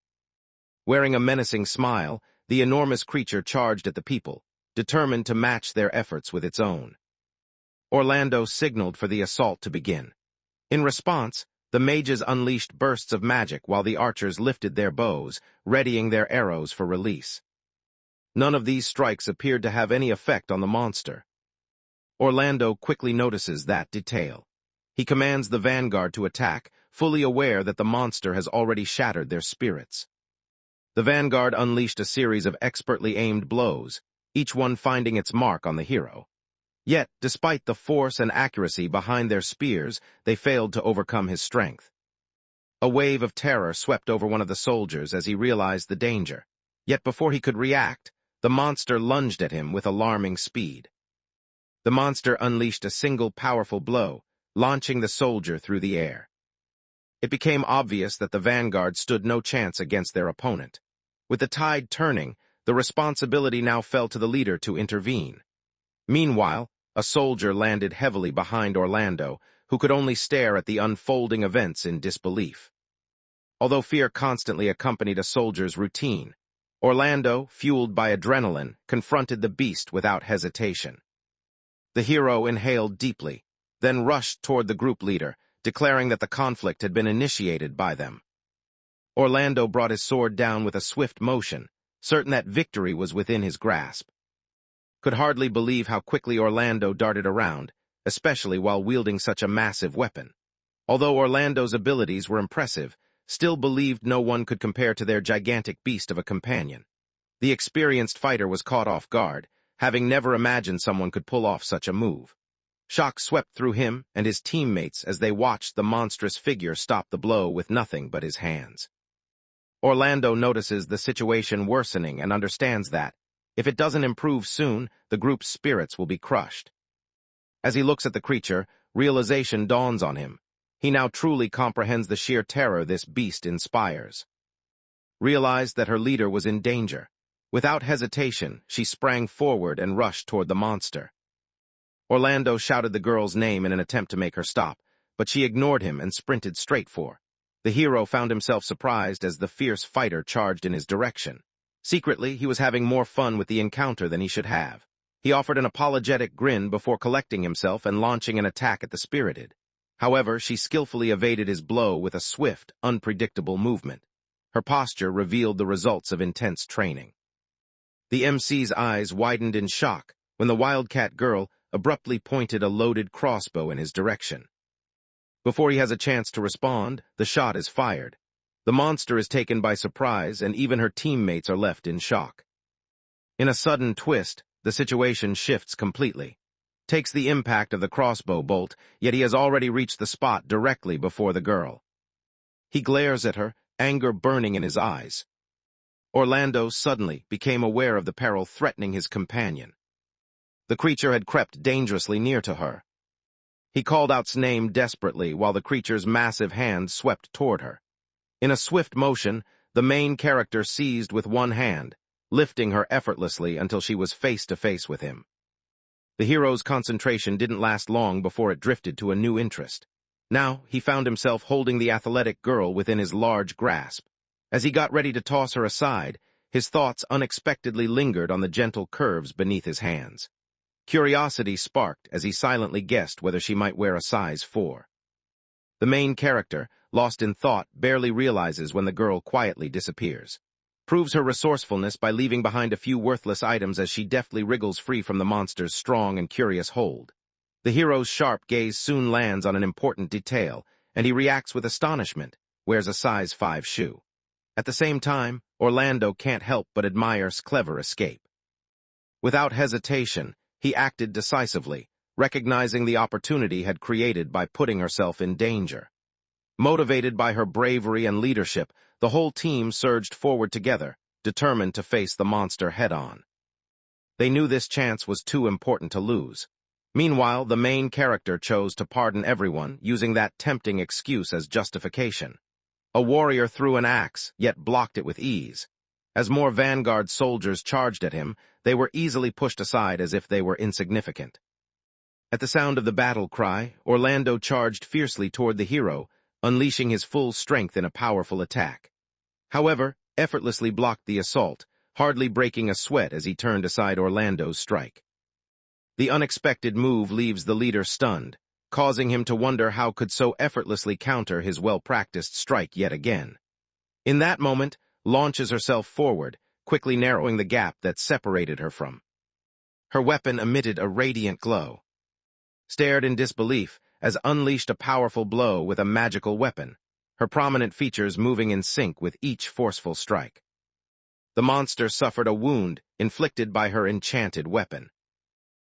Wearing a menacing smile, the enormous creature charged at the people, determined to match their efforts with its own. Orlando signaled for the assault to begin. In response, the mages unleashed bursts of magic while the archers lifted their bows, readying their arrows for release. None of these strikes appeared to have any effect on the monster. Orlando quickly notices that detail. He commands the vanguard to attack, fully aware that the monster has already shattered their spirits. The vanguard unleashed a series of expertly aimed blows, each one finding its mark on the hero. Yet, despite the force and accuracy behind their spears, they failed to overcome his strength. A wave of terror swept over one of the soldiers as he realized the danger. Yet before he could react, the monster lunged at him with alarming speed. The monster unleashed a single powerful blow, launching the soldier through the air. It became obvious that the vanguard stood no chance against their opponent. With the tide turning, the responsibility now fell to the leader to intervene. Meanwhile, a soldier landed heavily behind Orlando, who could only stare at the unfolding events in disbelief. Although fear constantly accompanied a soldier's routine, Orlando, fueled by adrenaline, confronted the beast without hesitation. The hero inhaled deeply, then rushed toward the group leader, declaring that the conflict had been initiated by them. Orlando brought his sword down with a swift motion, certain that victory was within his grasp. Could hardly believe how quickly Orlando darted around, especially while wielding such a massive weapon. Although Orlando's abilities were impressive, still believed no one could compare to their gigantic beast of a companion. The experienced fighter was caught off guard, having never imagined someone could pull off such a move. Shock swept through him and his teammates as they watched the monstrous figure stop the blow with nothing but his hands. Orlando notices the situation worsening and understands that, if it doesn't improve soon, the group's spirits will be crushed. As he looks at the creature, realization dawns on him. He now truly comprehends the sheer terror this beast inspires. Realized that her leader was in danger. Without hesitation, she sprang forward and rushed toward the monster. Orlando shouted the girl's name in an attempt to make her stop, but she ignored him and sprinted straight for. The hero found himself surprised as the fierce fighter charged in his direction. Secretly, he was having more fun with the encounter than he should have. He offered an apologetic grin before collecting himself and launching an attack at the spirited. However, she skillfully evaded his blow with a swift, unpredictable movement. Her posture revealed the results of intense training. The MC's eyes widened in shock when the Wildcat girl abruptly pointed a loaded crossbow in his direction. Before he has a chance to respond, the shot is fired. The monster is taken by surprise, and even her teammates are left in shock. In a sudden twist, the situation shifts completely. Takes the impact of the crossbow bolt, yet he has already reached the spot directly before the girl. He glares at her, anger burning in his eyes. Orlando suddenly became aware of the peril threatening his companion. The creature had crept dangerously near to her. He called out its name desperately while the creature's massive hand swept toward her. In a swift motion, the main character seized with one hand, lifting her effortlessly until she was face to face with him. The hero's concentration didn't last long before it drifted to a new interest. Now, he found himself holding the athletic girl within his large grasp. As he got ready to toss her aside, his thoughts unexpectedly lingered on the gentle curves beneath his hands. Curiosity sparked as he silently guessed whether she might wear a size 4. The main character, lost in thought, barely realizes when the girl quietly disappears. Proves her resourcefulness by leaving behind a few worthless items as she deftly wriggles free from the monster's strong and curious hold. The hero's sharp gaze soon lands on an important detail, and he reacts with astonishment, wears a size 5 shoe. At the same time, Orlando can't help but admire's clever escape. Without hesitation, he acted decisively, recognizing the opportunity had created by putting herself in danger. Motivated by her bravery and leadership, the whole team surged forward together, determined to face the monster head-on. They knew this chance was too important to lose. Meanwhile, the main character chose to pardon everyone, using that tempting excuse as justification. A warrior threw an axe, yet blocked it with ease. As more vanguard soldiers charged at him, they were easily pushed aside as if they were insignificant. At the sound of the battle cry, Orlando charged fiercely toward the hero, unleashing his full strength in a powerful attack. However, effortlessly blocked the assault, hardly breaking a sweat as he turned aside Orlando's strike. The unexpected move leaves the leader stunned, causing him to wonder how could so effortlessly counter his well-practiced strike yet again. In that moment, launches herself forward, quickly narrowing the gap that separated her from. Her weapon emitted a radiant glow. Stared in disbelief as unleashed a powerful blow with a magical weapon, her prominent features moving in sync with each forceful strike. The monster suffered a wound inflicted by her enchanted weapon.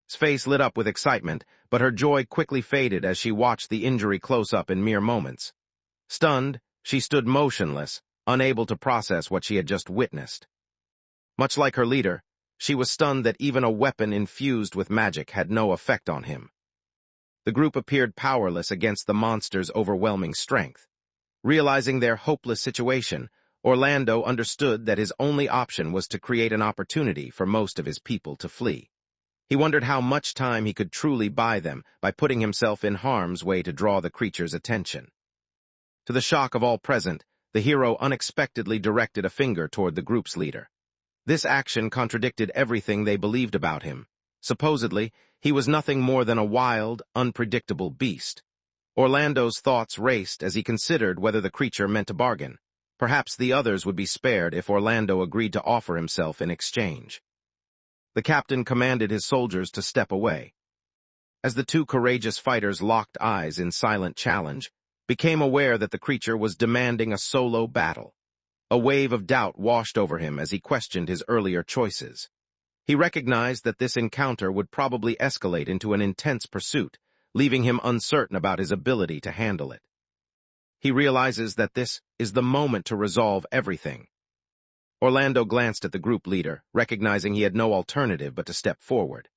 His face lit up with excitement, but her joy quickly faded as she watched the injury close up in mere moments. Stunned, she stood motionless, unable to process what she had just witnessed. Much like her leader, she was stunned that even a weapon infused with magic had no effect on him. The group appeared powerless against the monster's overwhelming strength. Realizing their hopeless situation, Orlando understood that his only option was to create an opportunity for most of his people to flee. He wondered how much time he could truly buy them by putting himself in harm's way to draw the creature's attention. To the shock of all present, the hero unexpectedly directed a finger toward the group's leader. This action contradicted everything they believed about him. Supposedly, he was nothing more than a wild, unpredictable beast. Orlando's thoughts raced as he considered whether the creature meant a bargain. Perhaps the others would be spared if Orlando agreed to offer himself in exchange. The captain commanded his soldiers to step away. As the two courageous fighters locked eyes in silent challenge, became aware that the creature was demanding a solo battle. A wave of doubt washed over him as he questioned his earlier choices. He recognized that this encounter would probably escalate into an intense pursuit, leaving him uncertain about his ability to handle it. He realizes that this is the moment to resolve everything. Orlando glanced at the group leader, recognizing he had no alternative but to step forward.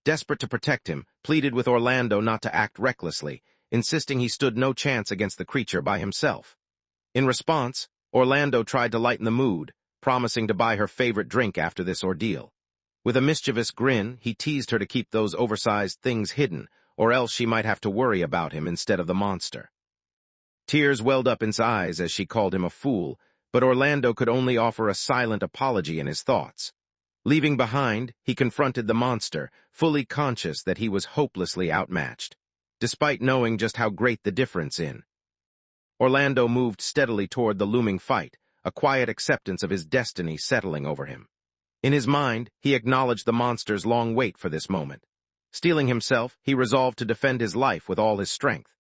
Desperate to protect him, pleaded with Orlando not to act recklessly, insisting he stood no chance against the creature by himself. In response, Orlando tried to lighten the mood, promising to buy her favorite drink after this ordeal. With a mischievous grin, he teased her to keep those oversized things hidden, or else she might have to worry about him instead of the monster. Tears welled up in his eyes as she called him a fool, but Orlando could only offer a silent apology in his thoughts. Leaving behind, he confronted the monster, fully conscious that he was hopelessly outmatched, despite knowing just how great the difference in. Orlando moved steadily toward the looming fight, a quiet acceptance of his destiny settling over him. In his mind, he acknowledged the monster's long wait for this moment. Steeling himself, he resolved to defend his life with all his strength.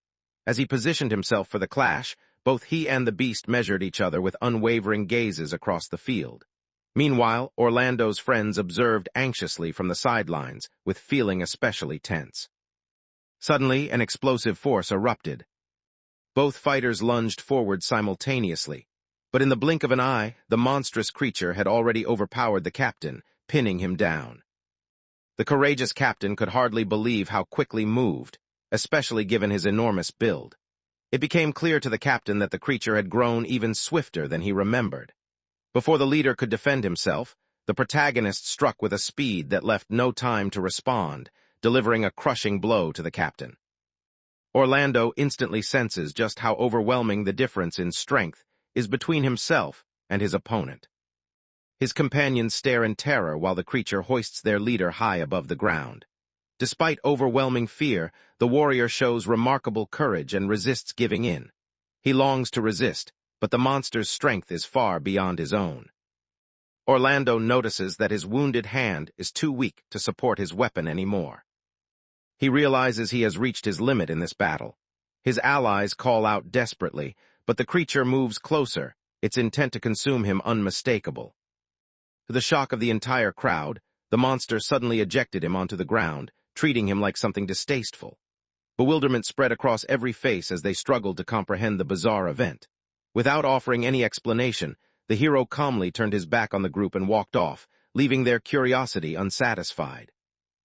As he positioned himself for the clash, both he and the beast measured each other with unwavering gazes across the field. Meanwhile, Orlando's friends observed anxiously from the sidelines, with feeling especially tense. Suddenly, an explosive force erupted. Both fighters lunged forward simultaneously, but in the blink of an eye, the monstrous creature had already overpowered the captain, pinning him down. The courageous captain could hardly believe how quickly moved, especially given his enormous build. It became clear to the captain that the creature had grown even swifter than he remembered. Before the leader could defend himself, the protagonist struck with a speed that left no time to respond, delivering a crushing blow to the captain. Orlando instantly senses just how overwhelming the difference in strength is between himself and his opponent. His companions stare in terror while the creature hoists their leader high above the ground. Despite overwhelming fear, the warrior shows remarkable courage and resists giving in. He longs to resist, but the monster's strength is far beyond his own. Orlando notices that his wounded hand is too weak to support his weapon anymore. He realizes he has reached his limit in this battle. His allies call out desperately, but the creature moves closer, its intent to consume him unmistakable. To the shock of the entire crowd, the monster suddenly ejected him onto the ground, treating him like something distasteful. Bewilderment spread across every face as they struggled to comprehend the bizarre event. Without offering any explanation, the hero calmly turned his back on the group and walked off, leaving their curiosity unsatisfied.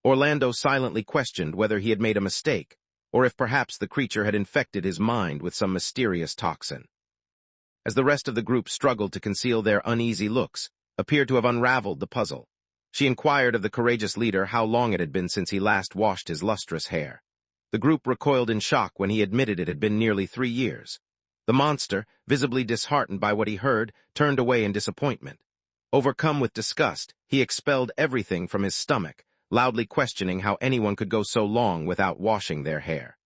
Orlando silently questioned whether he had made a mistake, or if perhaps the creature had infected his mind with some mysterious toxin. As the rest of the group struggled to conceal their uneasy looks, appeared to have unraveled the puzzle. She inquired of the courageous leader how long it had been since he last washed his lustrous hair. The group recoiled in shock when he admitted it had been nearly 3 years. The monster, visibly disheartened by what he heard, turned away in disappointment. Overcome with disgust, he expelled everything from his stomach, loudly questioning how anyone could go so long without washing their hair.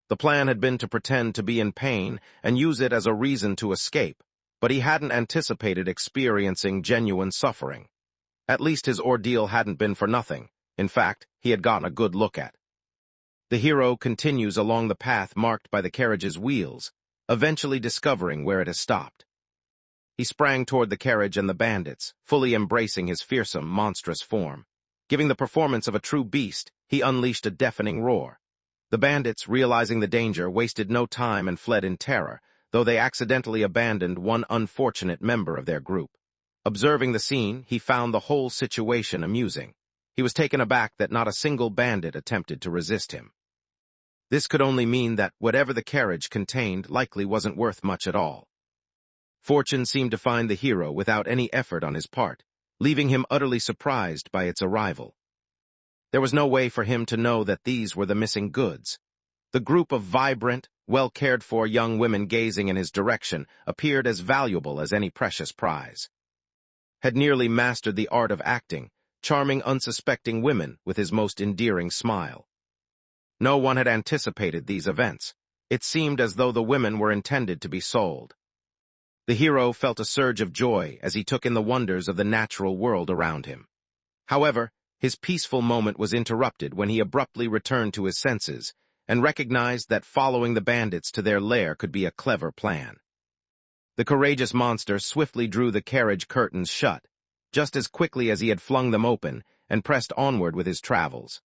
The plan had been to pretend to be in pain and use it as a reason to escape, but he hadn't anticipated experiencing genuine suffering. At least his ordeal hadn't been for nothing. In fact, he had gotten a good look at. The hero continues along the path marked by the carriage's wheels, eventually discovering where it has stopped. He sprang toward the carriage and the bandits, fully embracing his fearsome, monstrous form. Giving the performance of a true beast, he unleashed a deafening roar. The bandits, realizing the danger, wasted no time and fled in terror, though they accidentally abandoned one unfortunate member of their group. Observing the scene, he found the whole situation amusing. He was taken aback that not a single bandit attempted to resist him. This could only mean that whatever the carriage contained likely wasn't worth much at all. Fortune seemed to find the hero without any effort on his part, leaving him utterly surprised by its arrival. There was no way for him to know that these were the missing goods. The group of vibrant, well-cared-for young women gazing in his direction appeared as valuable as any precious prize. Had nearly mastered the art of acting, charming unsuspecting women with his most endearing smile. No one had anticipated these events. It seemed as though the women were intended to be sold. The hero felt a surge of joy as he took in the wonders of the natural world around him. However, his peaceful moment was interrupted when he abruptly returned to his senses and recognized that following the bandits to their lair could be a clever plan. The courageous monster swiftly drew the carriage curtains shut, just as quickly as he had flung them open, and pressed onward with his travels.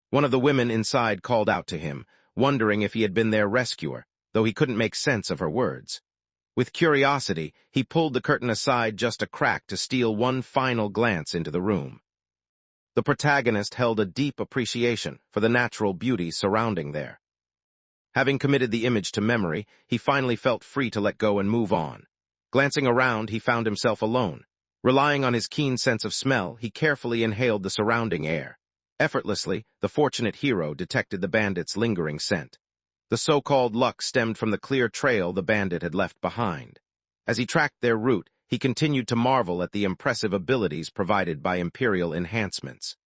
One of the women inside called out to him, wondering if he had been their rescuer, though he couldn't make sense of her words. With curiosity, he pulled the curtain aside just a crack to steal one final glance into the room. The protagonist held a deep appreciation for the natural beauty surrounding there. Having committed the image to memory, he finally felt free to let go and move on. Glancing around, he found himself alone. Relying on his keen sense of smell, he carefully inhaled the surrounding air. Effortlessly, the fortunate hero detected the bandit's lingering scent. The so-called luck stemmed from the clear trail the bandit had left behind. As he tracked their route, he continued to marvel at the impressive abilities provided by Imperial enhancements.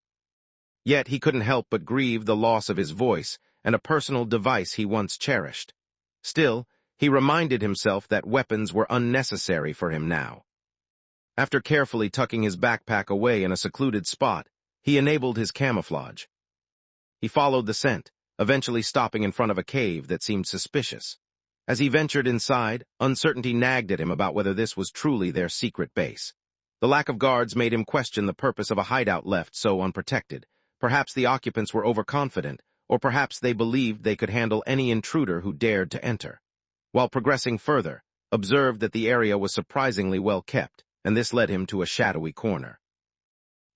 Yet he couldn't help but grieve the loss of his voice and a personal device he once cherished. Still, he reminded himself that weapons were unnecessary for him now. After carefully tucking his backpack away in a secluded spot, he enabled his camouflage. He followed the scent, eventually stopping in front of a cave that seemed suspicious. As he ventured inside, uncertainty nagged at him about whether this was truly their secret base. The lack of guards made him question the purpose of a hideout left so unprotected. Perhaps the occupants were overconfident, or perhaps they believed they could handle any intruder who dared to enter. While progressing further, observed that the area was surprisingly well kept, and this led him to a shadowy corner.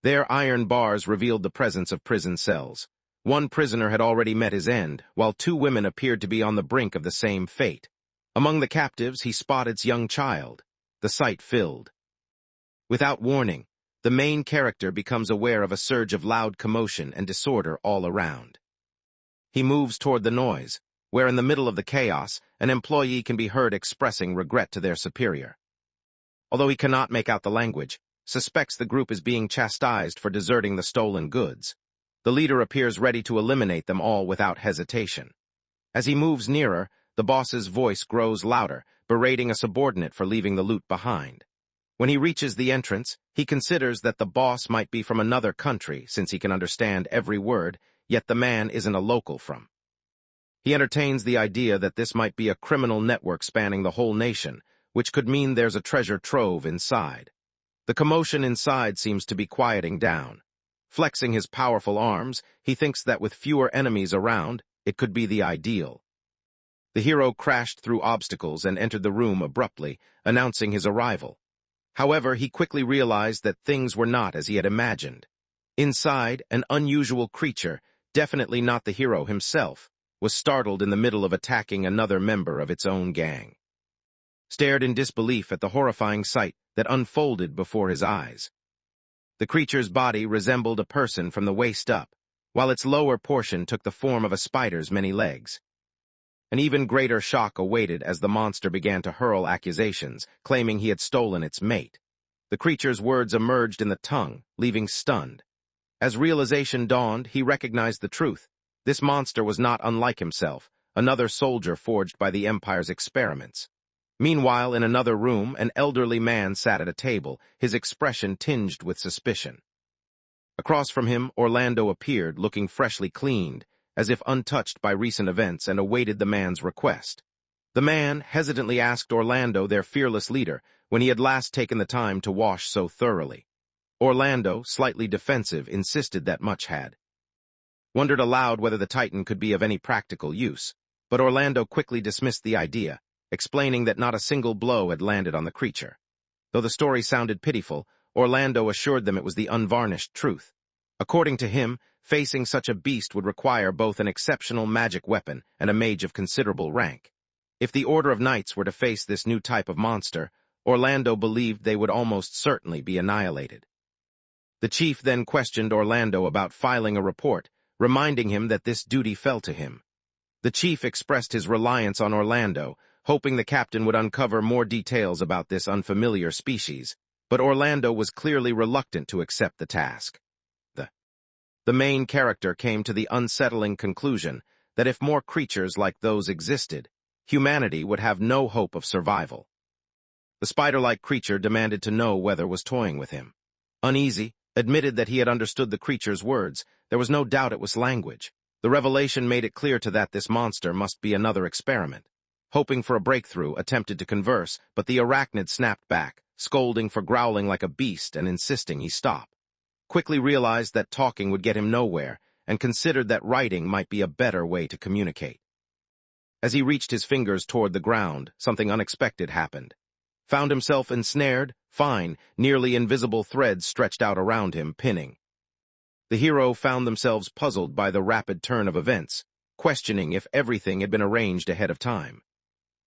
There, iron bars revealed the presence of prison cells. One prisoner had already met his end, while 2 women appeared to be on the brink of the same fate. Among the captives, he spotted his young child. The sight filled. Without warning, the main character becomes aware of a surge of loud commotion and disorder all around. He moves toward the noise, where in the middle of the chaos, an employee can be heard expressing regret to their superior. Although he cannot make out the language, suspects the group is being chastised for deserting the stolen goods. The leader appears ready to eliminate them all without hesitation. As he moves nearer, the boss's voice grows louder, berating a subordinate for leaving the loot behind. When he reaches the entrance, he considers that the boss might be from another country since he can understand every word, yet the man isn't a local from. He entertains the idea that this might be a criminal network spanning the whole nation, which could mean there's a treasure trove inside. The commotion inside seems to be quieting down. Flexing his powerful arms, he thinks that with fewer enemies around, it could be the ideal. The hero crashed through obstacles and entered the room abruptly, announcing his arrival. However, he quickly realized that things were not as he had imagined. Inside, an unusual creature, definitely not the hero himself, was startled in the middle of attacking another member of its own gang. Stared in disbelief at the horrifying sight that unfolded before his eyes. The creature's body resembled a person from the waist up, while its lower portion took the form of a spider's many legs. An even greater shock awaited as the monster began to hurl accusations, claiming he had stolen its mate. The creature's words emerged in the tongue, leaving stunned. As realization dawned, he recognized the truth. This monster was not unlike himself, another soldier forged by the Empire's experiments. Meanwhile, in another room, an elderly man sat at a table, his expression tinged with suspicion. Across from him, Orlando appeared, looking freshly cleaned, as if untouched by recent events, and awaited the man's request. The man hesitantly asked Orlando, their fearless leader, when he had last taken the time to wash so thoroughly. Orlando, slightly defensive, insisted that much had. Wondered aloud whether the Titan could be of any practical use, but Orlando quickly dismissed the idea, explaining that not a single blow had landed on the creature. Though the story sounded pitiful, Orlando assured them it was the unvarnished truth. According to him, facing such a beast would require both an exceptional magic weapon and a mage of considerable rank. If the Order of Knights were to face this new type of monster, Orlando believed they would almost certainly be annihilated. The chief then questioned Orlando about filing a report, reminding him that this duty fell to him. The chief expressed his reliance on Orlando, hoping the captain would uncover more details about this unfamiliar species, but Orlando was clearly reluctant to accept the task. The main character came to the unsettling conclusion that if more creatures like those existed, humanity would have no hope of survival. The spider-like creature demanded to know whether was toying with him. Uneasy, admitted that he had understood the creature's words. There was no doubt it was language. The revelation made it clear to that this monster must be another experiment. Hoping for a breakthrough, attempted to converse, but the arachnid snapped back, scolding for growling like a beast and insisting he stop. Quickly realized that talking would get him nowhere, and considered that writing might be a better way to communicate. As he reached his fingers toward the ground, something unexpected happened. Found himself ensnared, fine, nearly invisible threads stretched out around him, pinning. The hero found themselves puzzled by the rapid turn of events, questioning if everything had been arranged ahead of time.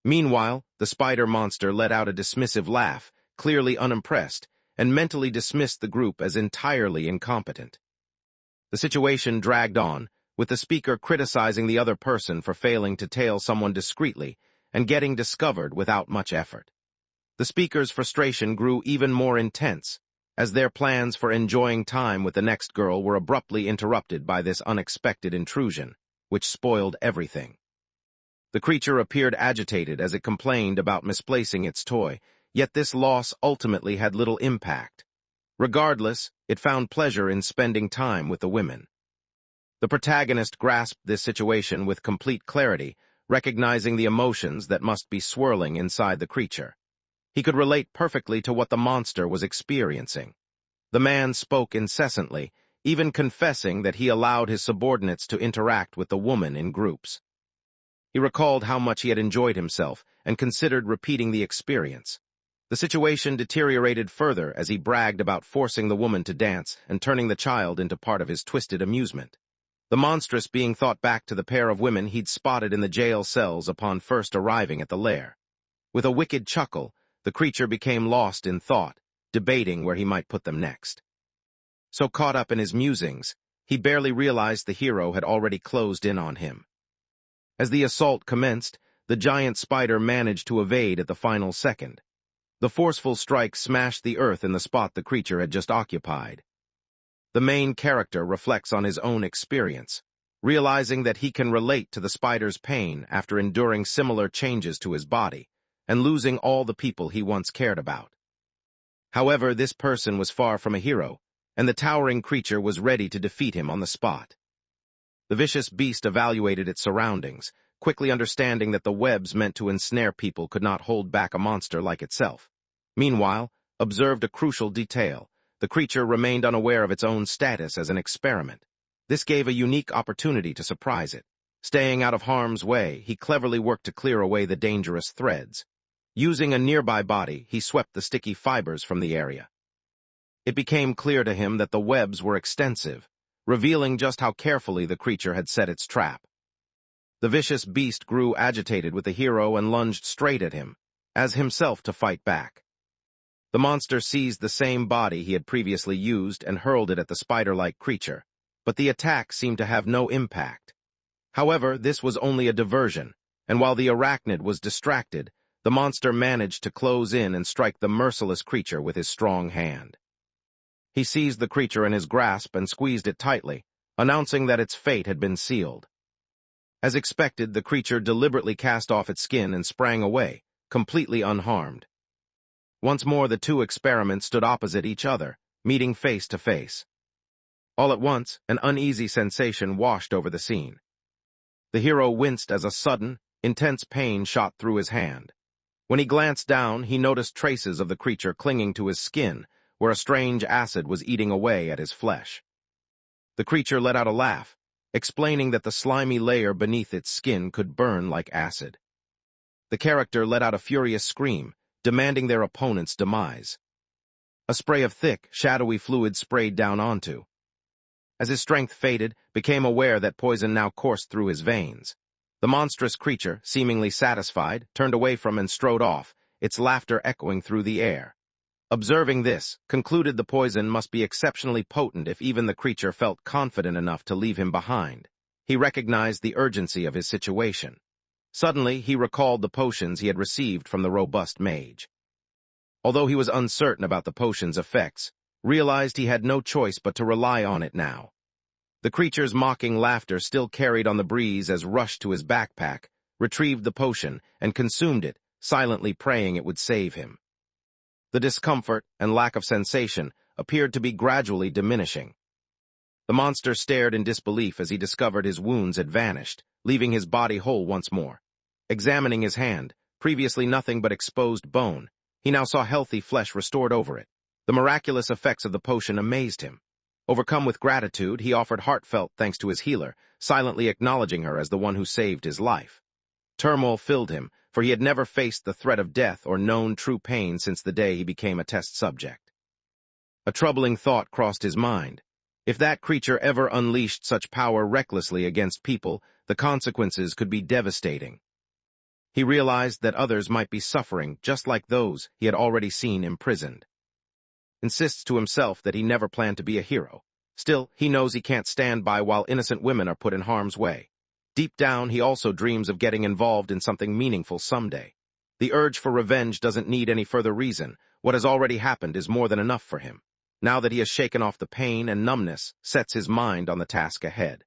Meanwhile, the spider monster let out a dismissive laugh, clearly unimpressed, and mentally dismissed the group as entirely incompetent. The situation dragged on, with the speaker criticizing the other person for failing to tail someone discreetly and getting discovered without much effort. The speaker's frustration grew even more intense, as their plans for enjoying time with the next girl were abruptly interrupted by this unexpected intrusion, which spoiled everything. The creature appeared agitated as it complained about misplacing its toy, yet this loss ultimately had little impact. Regardless, it found pleasure in spending time with the women. The protagonist grasped this situation with complete clarity, recognizing the emotions that must be swirling inside the creature. He could relate perfectly to what the monster was experiencing. The man spoke incessantly, even confessing that he allowed his subordinates to interact with the woman in groups. He recalled how much he had enjoyed himself and considered repeating the experience. The situation deteriorated further as he bragged about forcing the woman to dance and turning the child into part of his twisted amusement. The monstrous being thought back to the pair of women he'd spotted in the jail cells upon first arriving at the lair. With a wicked chuckle, the creature became lost in thought, debating where he might put them next. So caught up in his musings, he barely realized the hero had already closed in on him. As the assault commenced, the giant spider managed to evade at the final second. The forceful strike smashed the earth in the spot the creature had just occupied. The main character reflects on his own experience, realizing that he can relate to the spider's pain after enduring similar changes to his body and losing all the people he once cared about. However, this person was far from a hero, and the towering creature was ready to defeat him on the spot. The vicious beast evaluated its surroundings, quickly understanding that the webs meant to ensnare people could not hold back a monster like itself. Meanwhile, observed a crucial detail. The creature remained unaware of its own status as an experiment. This gave a unique opportunity to surprise it. Staying out of harm's way, he cleverly worked to clear away the dangerous threads. Using a nearby body, he swept the sticky fibers from the area. It became clear to him that the webs were extensive, revealing just how carefully the creature had set its trap. The vicious beast grew agitated with the hero and lunged straight at him, as himself to fight back. The monster seized the same body he had previously used and hurled it at the spider-like creature, but the attack seemed to have no impact. However, this was only a diversion, and while the arachnid was distracted, the monster managed to close in and strike the merciless creature with his strong hand. He seized the creature in his grasp and squeezed it tightly, announcing that its fate had been sealed. As expected, the creature deliberately cast off its skin and sprang away, completely unharmed. Once more the two experiments stood opposite each other, meeting face to face. All at once, an uneasy sensation washed over the scene. The hero winced as a sudden, intense pain shot through his hand. When he glanced down, he noticed traces of the creature clinging to his skin, where a strange acid was eating away at his flesh. The creature let out a laugh, explaining that the slimy layer beneath its skin could burn like acid. The character let out a furious scream, demanding their opponent's demise. A spray of thick, shadowy fluid sprayed down onto. As his strength faded, became aware that poison now coursed through his veins. The monstrous creature, seemingly satisfied, turned away from and strode off, its laughter echoing through the air. Observing this, concluded the poison must be exceptionally potent if even the creature felt confident enough to leave him behind. He recognized the urgency of his situation. Suddenly, he recalled the potions he had received from the robust mage. Although he was uncertain about the potion's effects, realized he had no choice but to rely on it now. The creature's mocking laughter still carried on the breeze as rushed to his backpack, retrieved the potion, and consumed it, silently praying it would save him. The discomfort and lack of sensation appeared to be gradually diminishing. The monster stared in disbelief as he discovered his wounds had vanished, leaving his body whole once more. Examining his hand, previously nothing but exposed bone, he now saw healthy flesh restored over it. The miraculous effects of the potion amazed him. Overcome with gratitude, he offered heartfelt thanks to his healer, silently acknowledging her as the one who saved his life. Turmoil filled him, for he had never faced the threat of death or known true pain since the day he became a test subject. A troubling thought crossed his mind. If that creature ever unleashed such power recklessly against people, the consequences could be devastating. He realized that others might be suffering just like those he had already seen imprisoned. Insists to himself that he never planned to be a hero. Still, he knows he can't stand by while innocent women are put in harm's way. Deep down, he also dreams of getting involved in something meaningful someday. The urge for revenge doesn't need any further reason. What has already happened is more than enough for him. Now that he has shaken off the pain and numbness, sets his mind on the task ahead.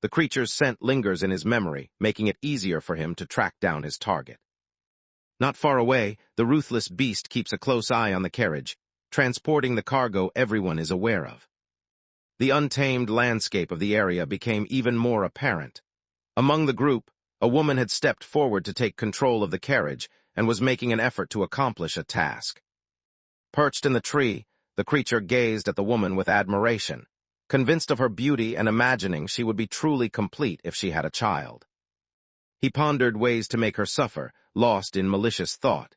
The creature's scent lingers in his memory, making it easier for him to track down his target. Not far away, the ruthless beast keeps a close eye on the carriage, transporting the cargo everyone is aware of. The untamed landscape of the area became even more apparent. Among the group, a woman had stepped forward to take control of the carriage and was making an effort to accomplish a task. Perched in the tree, the creature gazed at the woman with admiration, convinced of her beauty and imagining she would be truly complete if she had a child. He pondered ways to make her suffer, lost in malicious thought.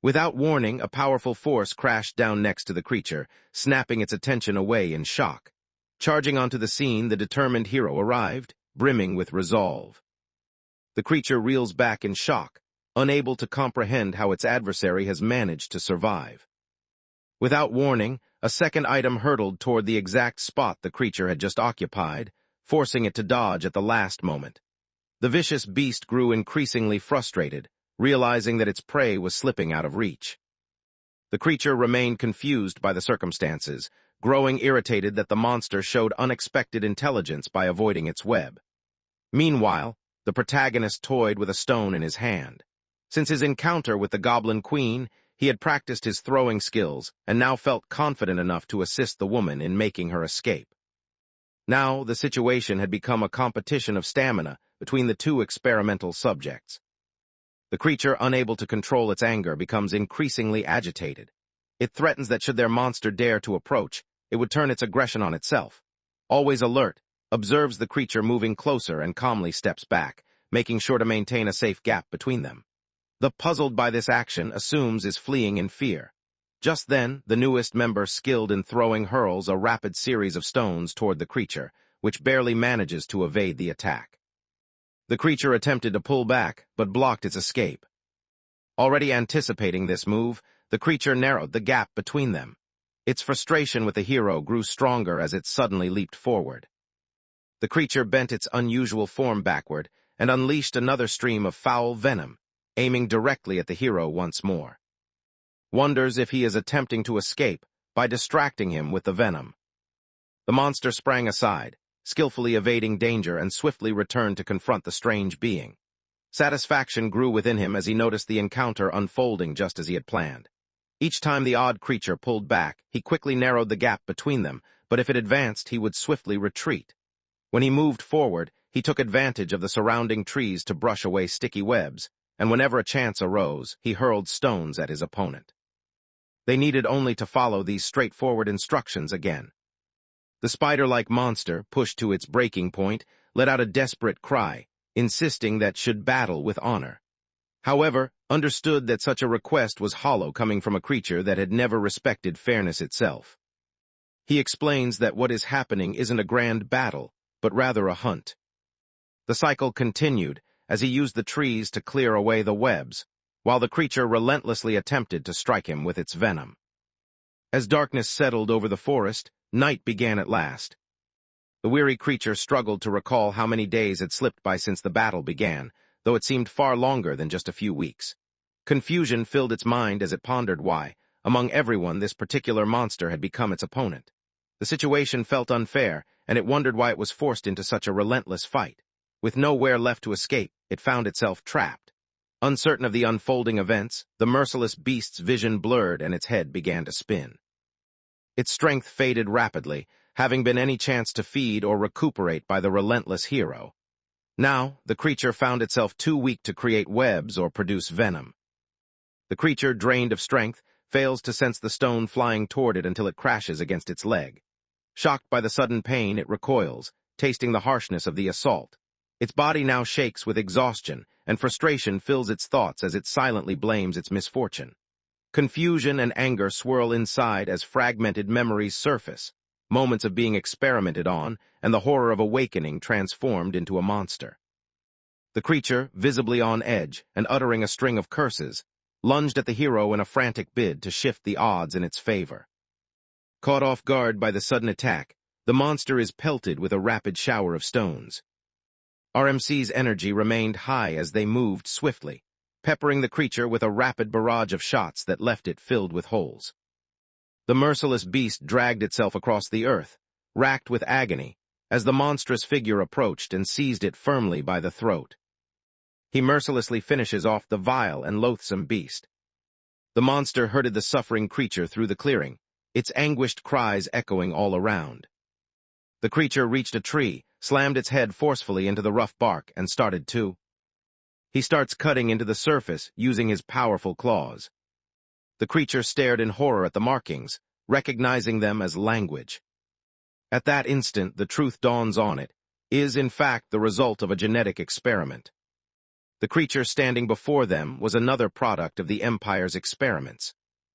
Without warning, a powerful force crashed down next to the creature, snapping its attention away in shock. Charging onto the scene, the determined hero arrived, brimming with resolve. The creature reels back in shock, unable to comprehend how its adversary has managed to survive. Without warning, a second item hurtled toward the exact spot the creature had just occupied, forcing it to dodge at the last moment. The vicious beast grew increasingly frustrated, realizing that its prey was slipping out of reach. The creature remained confused by the circumstances, growing irritated that the monster showed unexpected intelligence by avoiding its web. Meanwhile, the protagonist toyed with a stone in his hand. Since his encounter with the Goblin Queen, he had practiced his throwing skills and now felt confident enough to assist the woman in making her escape. Now, the situation had become a competition of stamina between the two experimental subjects. The creature, unable to control its anger, becomes increasingly agitated. It threatens that should their monster dare to approach, it would turn its aggression on itself. Always alert, observes the creature moving closer and calmly steps back, making sure to maintain a safe gap between them. The puzzled by this action assumes is fleeing in fear. Just then, the newest member skilled in throwing hurls a rapid series of stones toward the creature, which barely manages to evade the attack. The creature attempted to pull back, but blocked its escape. Already anticipating this move, the creature narrowed the gap between them. Its frustration with the hero grew stronger as it suddenly leaped forward. The creature bent its unusual form backward and unleashed another stream of foul venom, aiming directly at the hero once more. Wonders if he is attempting to escape by distracting him with the venom. The monster sprang aside, skillfully evading danger, and swiftly returned to confront the strange being. Satisfaction grew within him as he noticed the encounter unfolding just as he had planned. Each time the odd creature pulled back, he quickly narrowed the gap between them, but if it advanced, he would swiftly retreat. When he moved forward, he took advantage of the surrounding trees to brush away sticky webs, and whenever a chance arose, he hurled stones at his opponent. They needed only to follow these straightforward instructions again. The spider-like monster, pushed to its breaking point, let out a desperate cry, insisting that should battle with honor. However, understood that such a request was hollow coming from a creature that had never respected fairness itself. He explains that what is happening isn't a grand battle, but rather a hunt. The cycle continued as he used the trees to clear away the webs, while the creature relentlessly attempted to strike him with its venom. As darkness settled over the forest, night began at last. The weary creature struggled to recall how many days had slipped by since the battle began, though it seemed far longer than just a few weeks. Confusion filled its mind as it pondered why, among everyone, this particular monster had become its opponent. The situation felt unfair, and it wondered why it was forced into such a relentless fight. With nowhere left to escape, it found itself trapped. Uncertain of the unfolding events, the merciless beast's vision blurred and its head began to spin. Its strength faded rapidly, having been any chance to feed or recuperate by the relentless hero. Now, the creature found itself too weak to create webs or produce venom. The creature, drained of strength, fails to sense the stone flying toward it until it crashes against its leg. Shocked by the sudden pain, it recoils, tasting the harshness of the assault. Its body now shakes with exhaustion, and frustration fills its thoughts as it silently blames its misfortune. Confusion and anger swirl inside as fragmented memories surface, moments of being experimented on, and the horror of awakening transformed into a monster. The creature, visibly on edge and uttering a string of curses, lunged at the hero in a frantic bid to shift the odds in its favor. Caught off guard by the sudden attack, the monster is pelted with a rapid shower of stones. RMC's energy remained high as they moved swiftly, peppering the creature with a rapid barrage of shots that left it filled with holes. The merciless beast dragged itself across the earth, racked with agony, as the monstrous figure approached and seized it firmly by the throat. He mercilessly finishes off the vile and loathsome beast. The monster herded the suffering creature through the clearing, its anguished cries echoing all around. The creature reached a tree, slammed its head forcefully into the rough bark, and started to. He starts cutting into the surface using his powerful claws. The creature stared in horror at the markings, recognizing them as language. At that instant, the truth dawns on it, is in fact the result of a genetic experiment. The creature standing before them was another product of the Empire's experiments.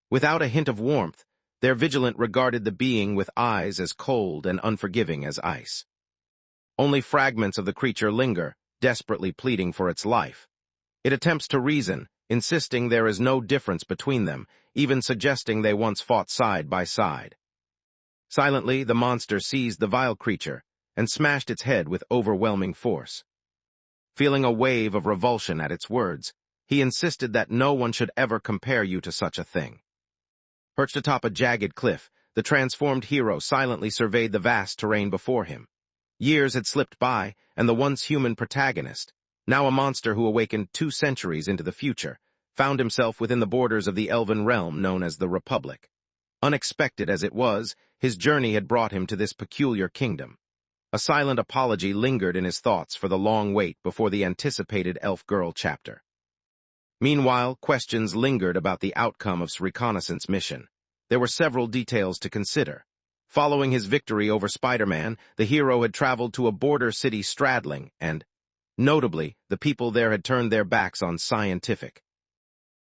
Without a hint of warmth, their vigilant regarded the being with eyes as cold and unforgiving as ice. Only fragments of the creature linger, desperately pleading for its life. It attempts to reason, insisting there is no difference between them, even suggesting they once fought side by side. Silently, the monster seized the vile creature and smashed its head with overwhelming force. Feeling a wave of revulsion at its words, he insisted that no one should ever compare you to such a thing. Perched atop a jagged cliff, the transformed hero silently surveyed the vast terrain before him. Years had slipped by, and the once human protagonist, now a monster who awakened 2 centuries into the future, found himself within the borders of the elven realm known as the Republic. Unexpected as it was, his journey had brought him to this peculiar kingdom. A silent apology lingered in his thoughts for the long wait before the anticipated elf girl chapter. Meanwhile, questions lingered about the outcome of reconnaissance mission. There were several details to consider. Following his victory over Spider-Man, the hero had traveled to a border city straddling, and, notably, the people there had turned their backs on scientific.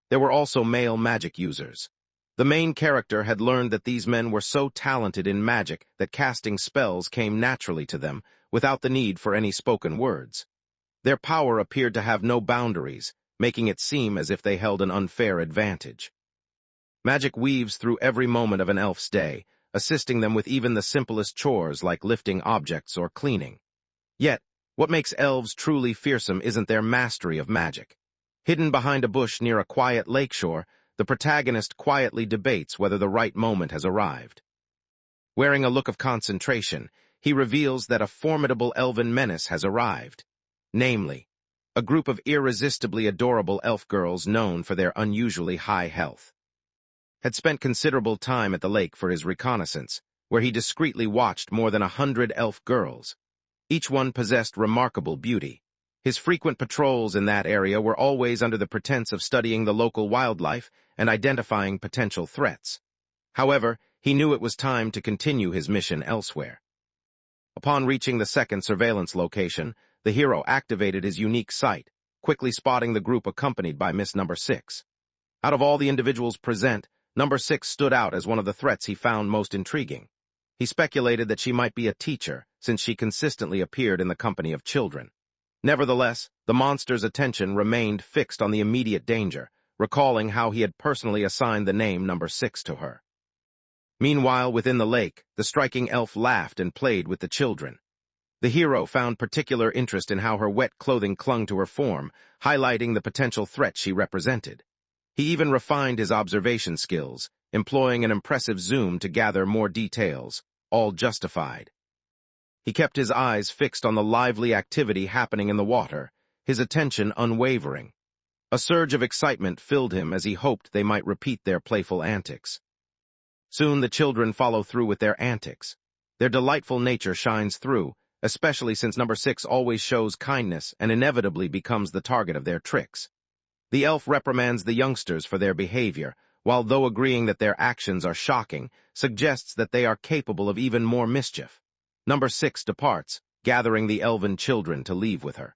There were also male magic users. The main character had learned that these men were so talented in magic that casting spells came naturally to them, without the need for any spoken words. Their power appeared to have no boundaries, making it seem as if they held an unfair advantage. Magic weaves through every moment of an elf's day, assisting them with even the simplest chores like lifting objects or cleaning. Yet, what makes elves truly fearsome isn't their mastery of magic. Hidden behind a bush near a quiet lakeshore, the protagonist quietly debates whether the right moment has arrived. Wearing a look of concentration, he reveals that a formidable elven menace has arrived. Namely, a group of irresistibly adorable elf girls known for their unusually high health. Had spent considerable time at the lake for his reconnaissance, where he discreetly watched more than 100 elf girls. Each one possessed remarkable beauty. His frequent patrols in that area were always under the pretense of studying the local wildlife and identifying potential threats. However, he knew it was time to continue his mission elsewhere. Upon reaching the second surveillance location, the hero activated his unique sight, quickly spotting the group accompanied by Miss Number 6. Out of all the individuals present, Number 6 stood out as one of the threats he found most intriguing. He speculated that she might be a teacher, since she consistently appeared in the company of children. Nevertheless, the monster's attention remained fixed on the immediate danger, recalling how he had personally assigned the name Number 6 to her. Meanwhile, within the lake, the striking elf laughed and played with the children. The hero found particular interest in how her wet clothing clung to her form, highlighting the potential threat she represented. He even refined his observation skills, employing an impressive zoom to gather more details, all justified. He kept his eyes fixed on the lively activity happening in the water, his attention unwavering. A surge of excitement filled him as he hoped they might repeat their playful antics. Soon the children follow through with their antics. Their delightful nature shines through, especially since Number 6 always shows kindness and inevitably becomes the target of their tricks. The elf reprimands the youngsters for their behavior, while though agreeing that their actions are shocking, suggests that they are capable of even more mischief. Number 6 departs, gathering the elven children to leave with her.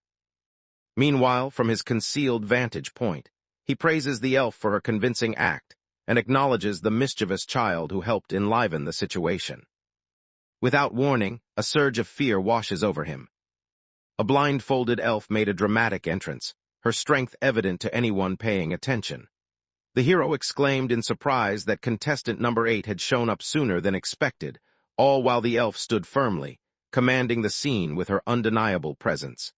Meanwhile, from his concealed vantage point, he praises the elf for her convincing act and acknowledges the mischievous child who helped enliven the situation. Without warning, a surge of fear washes over him. A blindfolded elf made a dramatic entrance, her strength evident to anyone paying attention. The hero exclaimed in surprise that contestant Number 8 had shown up sooner than expected, all while the elf stood firmly, commanding the scene with her undeniable presence.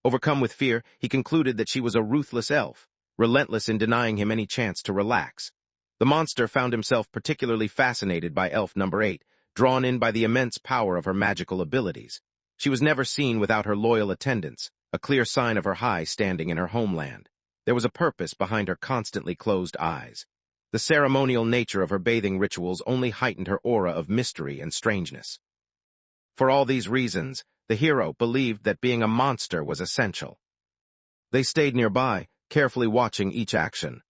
Overcome with fear, he concluded that she was a ruthless elf, relentless in denying him any chance to relax. The monster found himself particularly fascinated by elf Number 8, drawn in by the immense power of her magical abilities. She was never seen without her loyal attendants, a clear sign of her high standing in her homeland. There was a purpose behind her constantly closed eyes. The ceremonial nature of her bathing rituals only heightened her aura of mystery and strangeness. For all these reasons, the hero believed that being a monster was essential. They stayed nearby, carefully watching each action.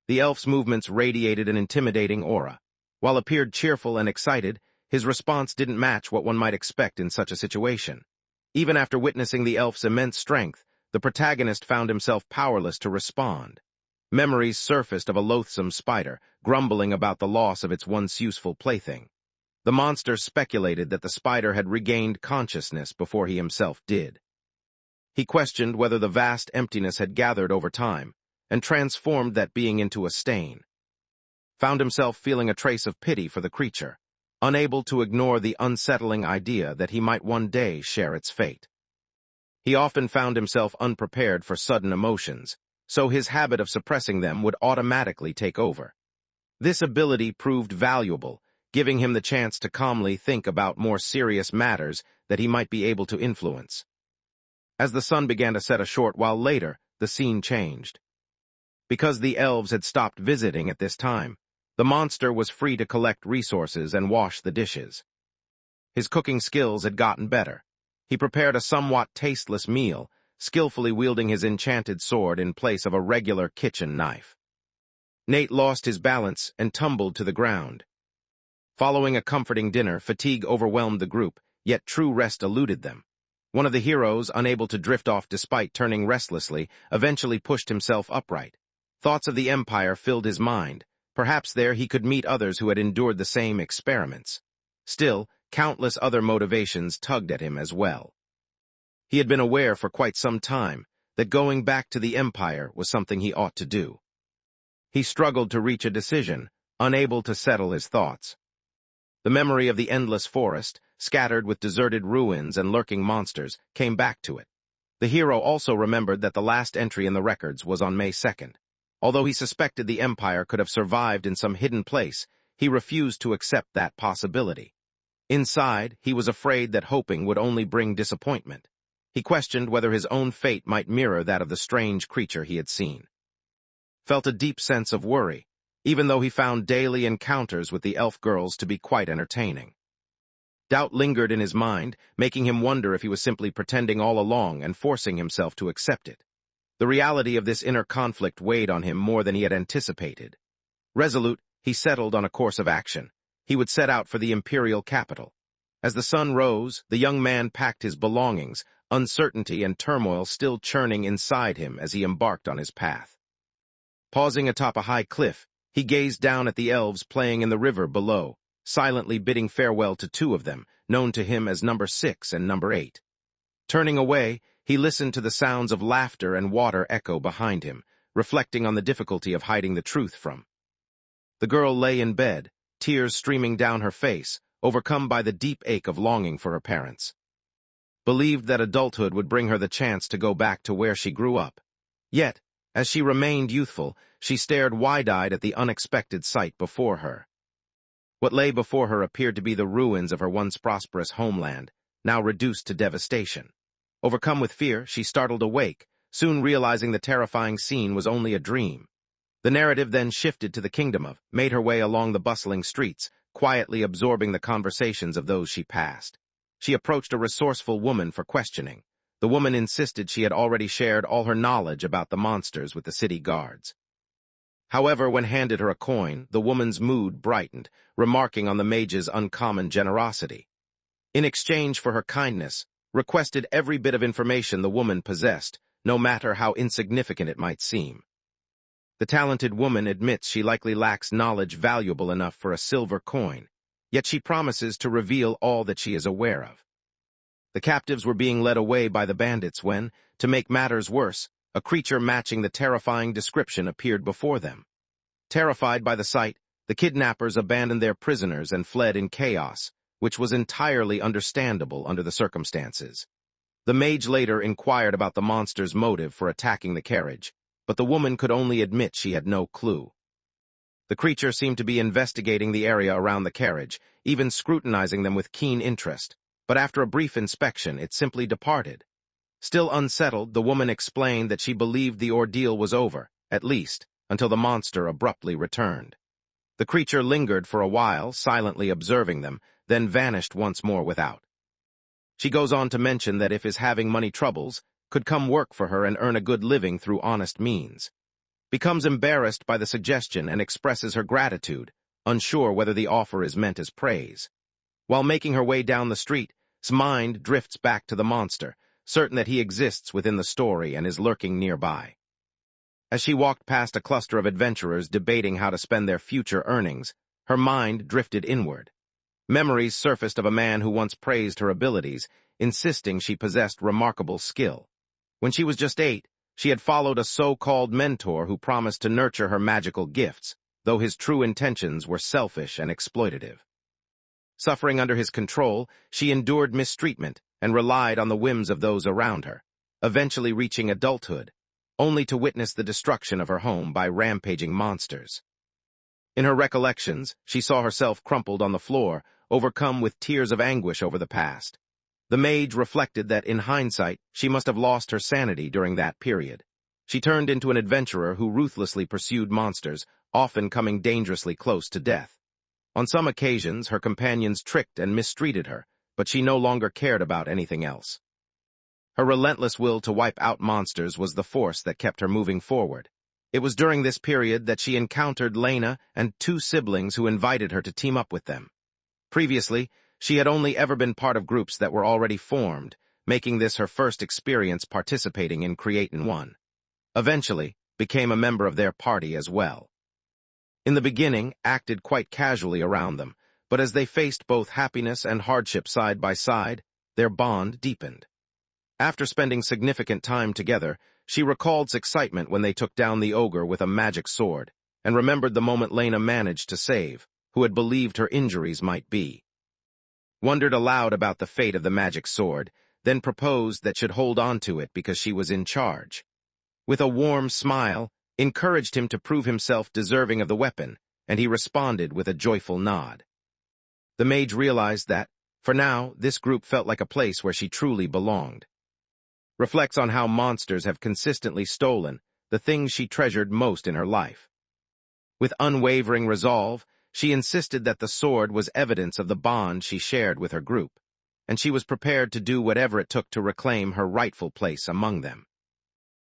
The elf's movements radiated an intimidating aura. While appeared cheerful and excited, his response didn't match what one might expect in such a situation. Even after witnessing the elf's immense strength, the protagonist found himself powerless to respond. Memories surfaced of a loathsome spider, grumbling about the loss of its once useful plaything. The monster speculated that the spider had regained consciousness before he himself did. He questioned whether the vast emptiness had gathered over time, and transformed that being into a stain. Found himself feeling a trace of pity for the creature, unable to ignore the unsettling idea that he might one day share its fate. He often found himself unprepared for sudden emotions, so his habit of suppressing them would automatically take over. This ability proved valuable, giving him the chance to calmly think about more serious matters that he might be able to influence. As the sun began to set a short while later, the scene changed. Because the elves had stopped visiting at this time, the monster was free to collect resources and wash the dishes. His cooking skills had gotten better. He prepared a somewhat tasteless meal, skillfully wielding his enchanted sword in place of a regular kitchen knife. Nate lost his balance and tumbled to the ground. Following a comforting dinner, fatigue overwhelmed the group, yet true rest eluded them. One of the heroes, unable to drift off despite turning restlessly, eventually pushed himself upright. Thoughts of the Empire filled his mind. Perhaps there he could meet others who had endured the same experiments. Still, countless other motivations tugged at him as well. He had been aware for quite some time that going back to the Empire was something he ought to do. He struggled to reach a decision, unable to settle his thoughts. The memory of the endless forest, scattered with deserted ruins and lurking monsters, came back to it. The hero also remembered that the last entry in the records was on May 2nd. Although he suspected the Empire could have survived in some hidden place, he refused to accept that possibility. Inside, he was afraid that hoping would only bring disappointment. He questioned whether his own fate might mirror that of the strange creature he had seen. Felt a deep sense of worry, even though he found daily encounters with the elf girls to be quite entertaining. Doubt lingered in his mind, making him wonder if he was simply pretending all along and forcing himself to accept it. The reality of this inner conflict weighed on him more than he had anticipated. Resolute, he settled on a course of action. He would set out for the imperial capital. As the sun rose, the young man packed his belongings, uncertainty and turmoil still churning inside him as he embarked on his path. Pausing atop a high cliff, he gazed down at the elves playing in the river below, silently bidding farewell to two of them, known to him as number 6 and number 8. Turning away, he listened to the sounds of laughter and water echo behind him, reflecting on the difficulty of hiding the truth from. The girl lay in bed, tears streaming down her face, overcome by the deep ache of longing for her parents. Believed that adulthood would bring her the chance to go back to where she grew up. Yet, as she remained youthful, she stared wide-eyed at the unexpected sight before her. What lay before her appeared to be the ruins of her once prosperous homeland, now reduced to devastation. Overcome with fear, she startled awake, soon realizing the terrifying scene was only a dream. The narrative then shifted to the kingdom of, made her way along the bustling streets, quietly absorbing the conversations of those she passed. She approached a resourceful woman for questioning. The woman insisted she had already shared all her knowledge about the monsters with the city guards. However, when handed her a coin, the woman's mood brightened, remarking on the mage's uncommon generosity. In exchange for her kindness, requested every bit of information the woman possessed, no matter how insignificant it might seem. The talented woman admits she likely lacks knowledge valuable enough for a silver coin, yet she promises to reveal all that she is aware of. The captives were being led away by the bandits when, to make matters worse, a creature matching the terrifying description appeared before them. Terrified by the sight, the kidnappers abandoned their prisoners and fled in chaos, which was entirely understandable under the circumstances. The mage later inquired about the monster's motive for attacking the carriage, but the woman could only admit she had no clue. The creature seemed to be investigating the area around the carriage, even scrutinizing them with keen interest, but after a brief inspection, it simply departed. Still unsettled, the woman explained that she believed the ordeal was over, at least, until the monster abruptly returned. The creature lingered for a while, silently observing them, then vanished once more without. She goes on to mention that if his having money troubles, could come work for her and earn a good living through honest means. Becomes embarrassed by the suggestion and expresses her gratitude, unsure whether the offer is meant as praise. While making her way down the street, his mind drifts back to the monster, certain that he exists within the story and is lurking nearby. As she walked past a cluster of adventurers debating how to spend their future earnings, her mind drifted inward. Memories surfaced of a man who once praised her abilities, insisting she possessed remarkable skill. When she was just 8, She had followed a so-called mentor who promised to nurture her magical gifts, though his true intentions were selfish and exploitative. Suffering under his control, she endured mistreatment and relied on the whims of those around her, eventually reaching adulthood, only to witness the destruction of her home by rampaging monsters. In her recollections, she saw herself crumpled on the floor, overcome with tears of anguish over the past. The mage reflected that, in hindsight, she must have lost her sanity during that period. She turned into an adventurer who ruthlessly pursued monsters, often coming dangerously close to death. On some occasions, her companions tricked and mistreated her, but she no longer cared about anything else. Her relentless will to wipe out monsters was the force that kept her moving forward. It was during this period that she encountered Lena and two siblings who invited her to team up with them. Previously, she had only ever been part of groups that were already formed, making this her first experience participating in Creatin' One. Eventually, became a member of their party as well. In the beginning, acted quite casually around them, but as they faced both happiness and hardship side by side, their bond deepened. After spending significant time together, she recalled excitement when they took down the ogre with a magic sword, and remembered the moment Lena managed to save, who had believed her injuries might be. Wondered aloud about the fate of the magic sword, then proposed that she'd hold on to it because she was in charge. With a warm smile, encouraged him to prove himself deserving of the weapon, and he responded with a joyful nod. The mage realized that, for now, this group felt like a place where she truly belonged. Reflects on how monsters have consistently stolen the things she treasured most in her life. With unwavering resolve, she insisted that the sword was evidence of the bond she shared with her group, and she was prepared to do whatever it took to reclaim her rightful place among them.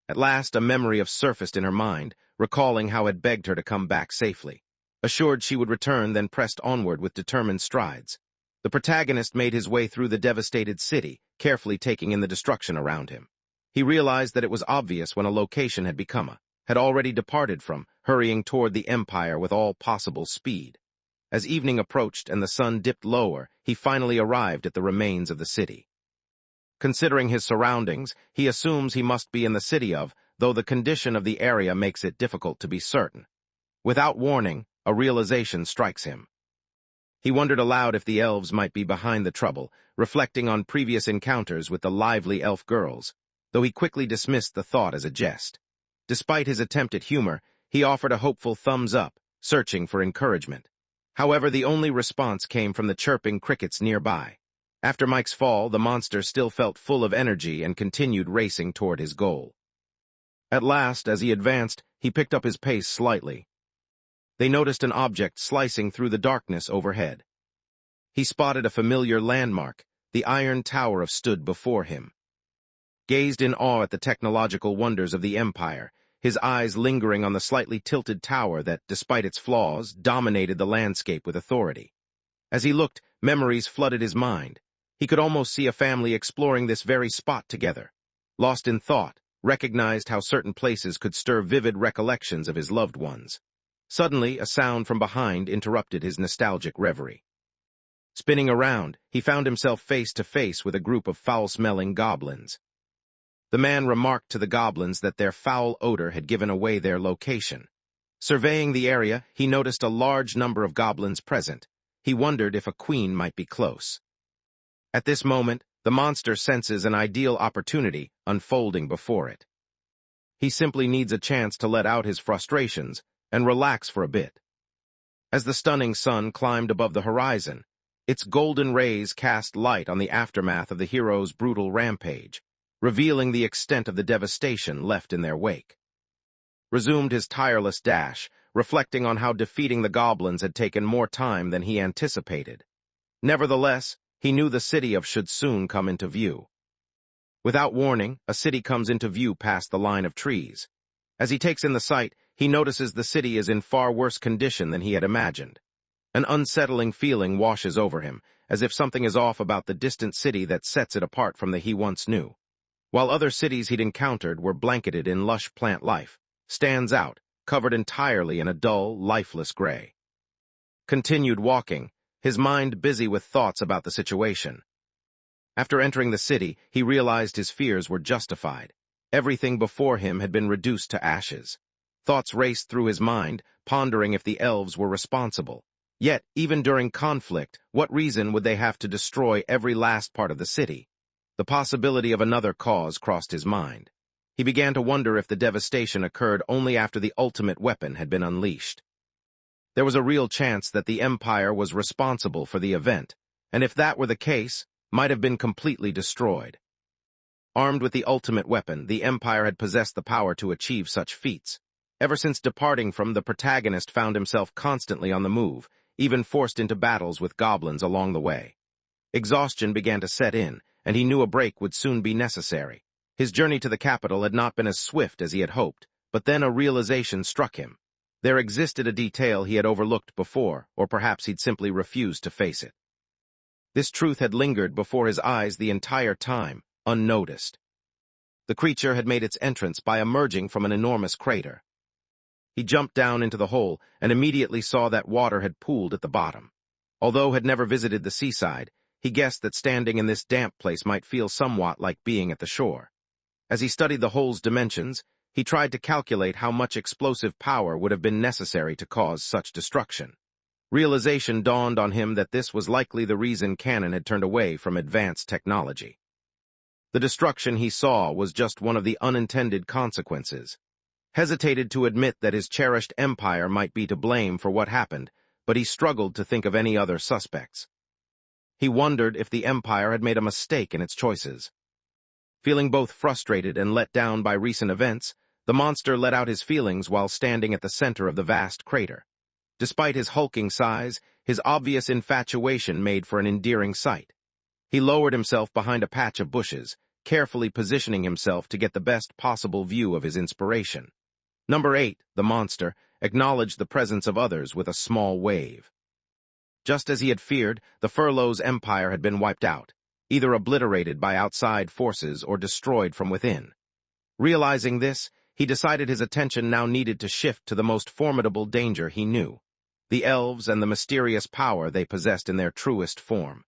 At last, a memory surfaced in her mind, recalling how it begged her to come back safely. Assured she would return, then pressed onward with determined strides. The protagonist made his way through the devastated city, carefully taking in the destruction around him. He realized that it was obvious when a location had already departed from, hurrying toward the Empire with all possible speed. As evening approached and the sun dipped lower, he finally arrived at the remains of the city. Considering his surroundings, he assumes he must be in the city though the condition of the area makes it difficult to be certain. Without warning, a realization strikes him. He wondered aloud if the elves might be behind the trouble, reflecting on previous encounters with the lively elf girls, though he quickly dismissed the thought as a jest. Despite his attempt at humor, he offered a hopeful thumbs up, searching for encouragement. However, the only response came from the chirping crickets nearby. After Mike's fall, the monster still felt full of energy and continued racing toward his goal. At last, as he advanced, he picked up his pace slightly. They noticed an object slicing through the darkness overhead. He spotted a familiar landmark, the Iron Tower stood before him. Gazed in awe at the technological wonders of the Empire, his eyes lingering on the slightly tilted tower that, despite its flaws, dominated the landscape with authority. As he looked, memories flooded his mind. He could almost see a family exploring this very spot together. Lost in thought, recognized how certain places could stir vivid recollections of his loved ones. Suddenly, a sound from behind interrupted his nostalgic reverie. Spinning around, he found himself face to face with a group of foul-smelling goblins. The man remarked to the goblins that their foul odor had given away their location. Surveying the area, he noticed a large number of goblins present. He wondered if a queen might be close. At this moment, the monster senses an ideal opportunity unfolding before it. He simply needs a chance to let out his frustrations and relax for a bit. As the stunning sun climbed above the horizon, its golden rays cast light on the aftermath of the hero's brutal rampage, revealing the extent of the devastation left in their wake. Resumed his tireless dash, reflecting on how defeating the goblins had taken more time than he anticipated. Nevertheless, he knew the city should soon come into view. Without warning, a city comes into view past the line of trees. As he takes in the sight, he notices the city is in far worse condition than he had imagined. An unsettling feeling washes over him, as if something is off about the distant city that sets it apart from the he once knew. While other cities he'd encountered were blanketed in lush plant life, stands out, covered entirely in a dull, lifeless gray. Continued walking, his mind busy with thoughts about the situation. After entering the city, he realized his fears were justified. Everything before him had been reduced to ashes. Thoughts raced through his mind, pondering if the elves were responsible. Yet, even during conflict, what reason would they have to destroy every last part of the city? The possibility of another cause crossed his mind. He began to wonder if the devastation occurred only after the ultimate weapon had been unleashed. There was a real chance that the Empire was responsible for the event, and if that were the case, might have been completely destroyed. Armed with the ultimate weapon, the Empire had possessed the power to achieve such feats. Ever since departing from, the protagonist found himself constantly on the move, even forced into battles with goblins along the way. Exhaustion began to set in, and he knew a break would soon be necessary. His journey to the capital had not been as swift as he had hoped, but then a realization struck him. There existed a detail he had overlooked before, or perhaps he'd simply refused to face it. This truth had lingered before his eyes the entire time, unnoticed. The creature had made its entrance by emerging from an enormous crater. He jumped down into the hole and immediately saw that water had pooled at the bottom. Although had never visited the seaside, he guessed that standing in this damp place might feel somewhat like being at the shore. As he studied the hole's dimensions, he tried to calculate how much explosive power would have been necessary to cause such destruction. Realization dawned on him that this was likely the reason Canaan had turned away from advanced technology. The destruction he saw was just one of the unintended consequences. Hesitated to admit that his cherished empire might be to blame for what happened, but he struggled to think of any other suspects. He wondered if the empire had made a mistake in its choices. Feeling both frustrated and let down by recent events, the monster let out his feelings while standing at the center of the vast crater. Despite his hulking size, his obvious infatuation made for an endearing sight. He lowered himself behind a patch of bushes, carefully positioning himself to get the best possible view of his inspiration. Number 8, the monster, acknowledged the presence of others with a small wave. Just as he had feared, the Furlough's empire had been wiped out, either obliterated by outside forces or destroyed from within. Realizing this, he decided his attention now needed to shift to the most formidable danger he knew, the elves and the mysterious power they possessed in their truest form.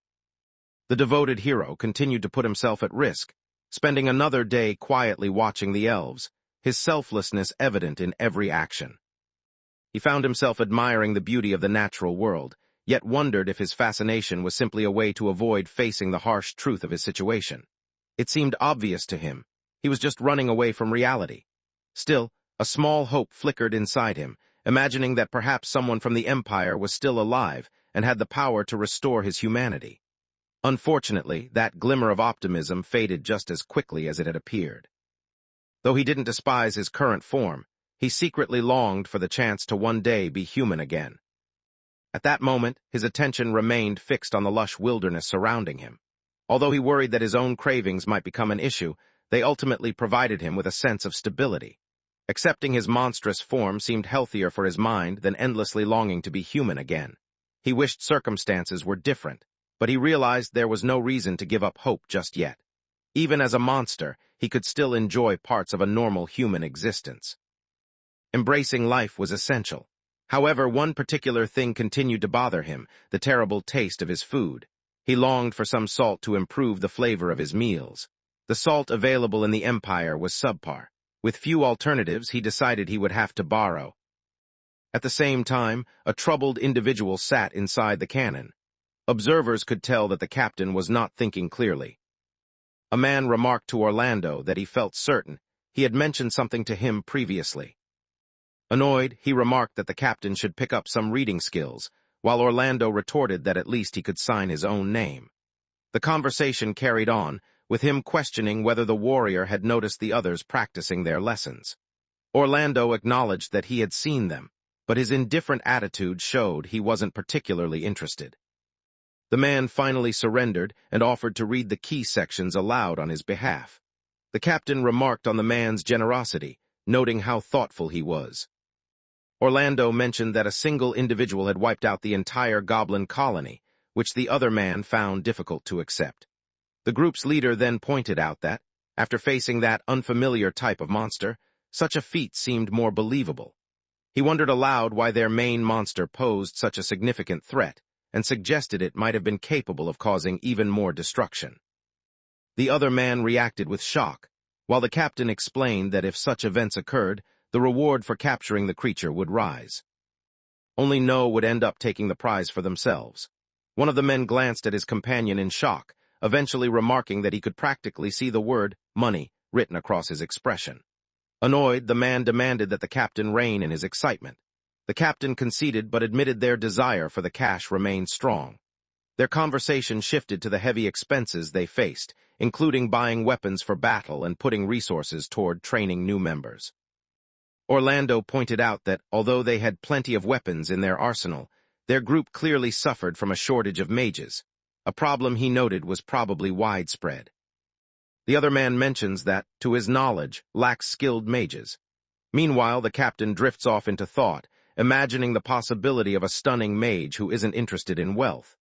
The devoted hero continued to put himself at risk, spending another day quietly watching the elves, his selflessness evident in every action. He found himself admiring the beauty of the natural world, yet wondered if his fascination was simply a way to avoid facing the harsh truth of his situation. It seemed obvious to him. He was just running away from reality. Still, a small hope flickered inside him, imagining that perhaps someone from the Empire was still alive and had the power to restore his humanity. Unfortunately, that glimmer of optimism faded just as quickly as it had appeared. Though he didn't despise his current form, he secretly longed for the chance to one day be human again. At that moment, his attention remained fixed on the lush wilderness surrounding him. Although he worried that his own cravings might become an issue, they ultimately provided him with a sense of stability. Accepting his monstrous form seemed healthier for his mind than endlessly longing to be human again. He wished circumstances were different, but he realized there was no reason to give up hope just yet. Even as a monster, he could still enjoy parts of a normal human existence. Embracing life was essential. However, one particular thing continued to bother him, the terrible taste of his food. He longed for some salt to improve the flavor of his meals. The salt available in the Empire was subpar. With few alternatives, he decided he would have to borrow. At the same time, a troubled individual sat inside the cannon. Observers could tell that the captain was not thinking clearly. A man remarked to Orlando that he felt certain he had mentioned something to him previously. Annoyed, he remarked that the captain should pick up some reading skills, while Orlando retorted that at least he could sign his own name. The conversation carried on, with him questioning whether the warrior had noticed the others practicing their lessons. Orlando acknowledged that he had seen them, but his indifferent attitude showed he wasn't particularly interested. The man finally surrendered and offered to read the key sections aloud on his behalf. The captain remarked on the man's generosity, noting how thoughtful he was. Orlando mentioned that a single individual had wiped out the entire goblin colony, which the other man found difficult to accept. The group's leader then pointed out that, after facing that unfamiliar type of monster, such a feat seemed more believable. He wondered aloud why their main monster posed such a significant threat, and suggested it might have been capable of causing even more destruction. The other man reacted with shock, while the captain explained that if such events occurred, the reward for capturing the creature would rise. Only No would end up taking the prize for themselves. One of the men glanced at his companion in shock, eventually remarking that he could practically see the word money written across his expression. Annoyed, the man demanded that the captain rein in his excitement. The captain conceded but admitted their desire for the cash remained strong. Their conversation shifted to the heavy expenses they faced, including buying weapons for battle and putting resources toward training new members. Orlando pointed out that, although they had plenty of weapons in their arsenal, their group clearly suffered from a shortage of mages. A problem he noted was probably widespread. The other man mentions that, to his knowledge, lacks skilled mages. Meanwhile, the captain drifts off into thought, imagining the possibility of a stunning mage who isn't interested in wealth.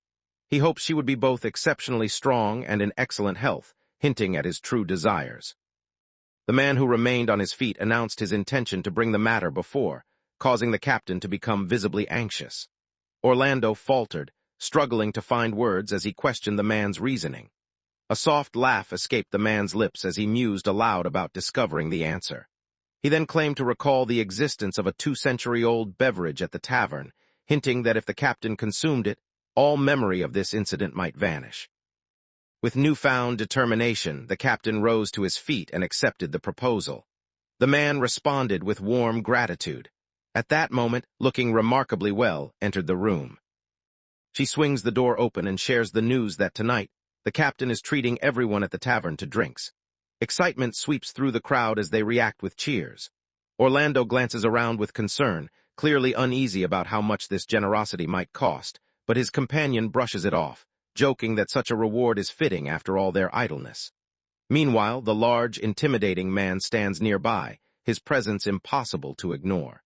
He hopes she would be both exceptionally strong and in excellent health, hinting at his true desires. The man who remained on his feet announced his intention to bring the matter before, causing the captain to become visibly anxious. Orlando faltered, struggling to find words as he questioned the man's reasoning. A soft laugh escaped the man's lips as he mused aloud about discovering the answer. He then claimed to recall the existence of a 2-century-old beverage at the tavern, hinting that if the captain consumed it, all memory of this incident might vanish. With newfound determination, the captain rose to his feet and accepted the proposal. The man responded with warm gratitude. At that moment, looking remarkably well, entered the room. She swings the door open and shares the news that tonight, the captain is treating everyone at the tavern to drinks. Excitement sweeps through the crowd as they react with cheers. Orlando glances around with concern, clearly uneasy about how much this generosity might cost, but his companion brushes it off, joking that such a reward is fitting after all their idleness. Meanwhile, the large, intimidating man stands nearby, his presence impossible to ignore.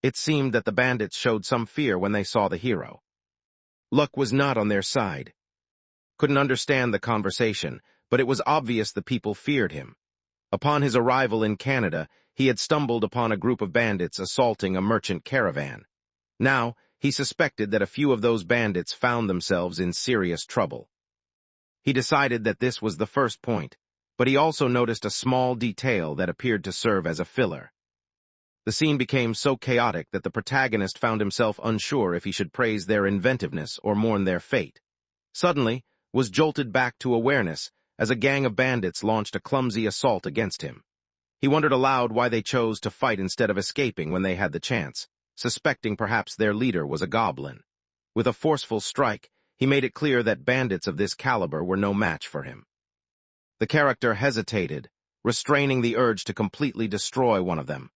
It seemed that the bandits showed some fear when they saw the hero. Luck was not on their side. Couldn't understand the conversation, but it was obvious the people feared him. Upon his arrival in Canada, he had stumbled upon a group of bandits assaulting a merchant caravan. Now, he suspected that a few of those bandits found themselves in serious trouble. He decided that this was the first point, but he also noticed a small detail that appeared to serve as a filler. The scene became so chaotic that the protagonist found himself unsure if he should praise their inventiveness or mourn their fate. Suddenly, was jolted back to awareness as a gang of bandits launched a clumsy assault against him. He wondered aloud why they chose to fight instead of escaping when they had the chance, suspecting perhaps their leader was a goblin. With a forceful strike, he made it clear that bandits of this caliber were no match for him. The character hesitated, restraining the urge to completely destroy one of them.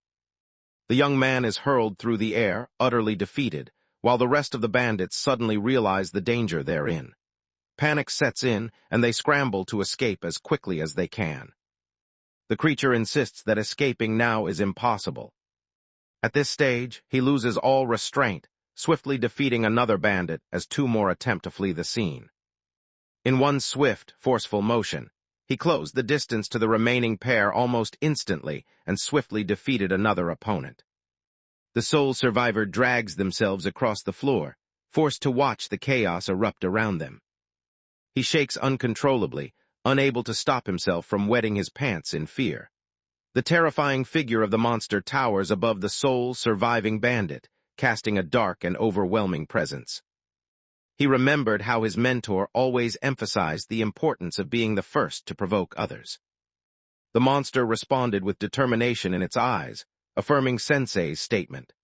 The young man is hurled through the air, utterly defeated, while the rest of the bandits suddenly realize the danger they're in. Panic sets in, and they scramble to escape as quickly as they can. The creature insists that escaping now is impossible. At this stage, he loses all restraint, swiftly defeating another bandit as two more attempt to flee the scene. In one swift, forceful motion, he closed the distance to the remaining pair almost instantly and swiftly defeated another opponent. The sole survivor drags themselves across the floor, forced to watch the chaos erupt around them. He shakes uncontrollably, unable to stop himself from wetting his pants in fear. The terrifying figure of the monster towers above the sole surviving bandit, casting a dark and overwhelming presence. He remembered how his mentor always emphasized the importance of being the first to provoke others. The monster responded with determination in its eyes, affirming Sensei's statement.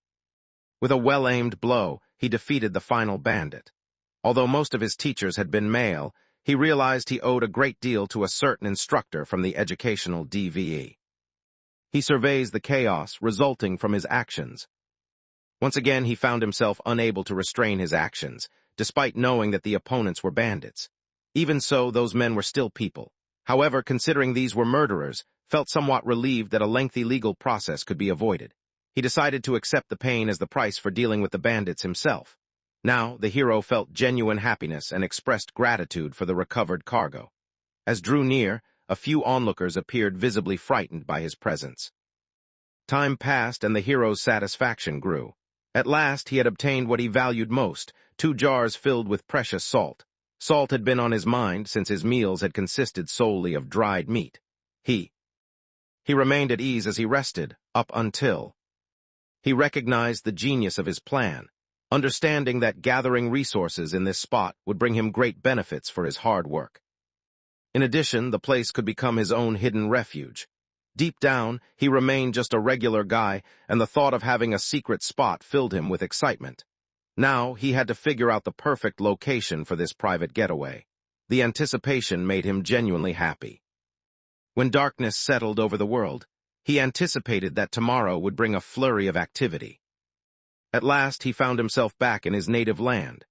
With a well-aimed blow, he defeated the final bandit. Although most of his teachers had been male, he realized he owed a great deal to a certain instructor from the educational DVE. He surveys the chaos resulting from his actions. Once again, he found himself unable to restrain his actions, despite knowing that the opponents were bandits. Even so, those men were still people. However, considering these were murderers, felt somewhat relieved that a lengthy legal process could be avoided. He decided to accept the pain as the price for dealing with the bandits himself. Now, the hero felt genuine happiness and expressed gratitude for the recovered cargo. As drew near, a few onlookers appeared visibly frightened by his presence. Time passed and the hero's satisfaction grew. At last, he had obtained what he valued most, 2 jars filled with precious salt. Salt had been on his mind since his meals had consisted solely of dried meat. He He remained at ease as he rested, up until he recognized the genius of his plan, understanding that gathering resources in this spot would bring him great benefits for his hard work. In addition, the place could become his own hidden refuge. Deep down, he remained just a regular guy, and the thought of having a secret spot filled him with excitement. Now, he had to figure out the perfect location for this private getaway. The anticipation made him genuinely happy. When darkness settled over the world, he anticipated that tomorrow would bring a flurry of activity. At last, he found himself back in his native land.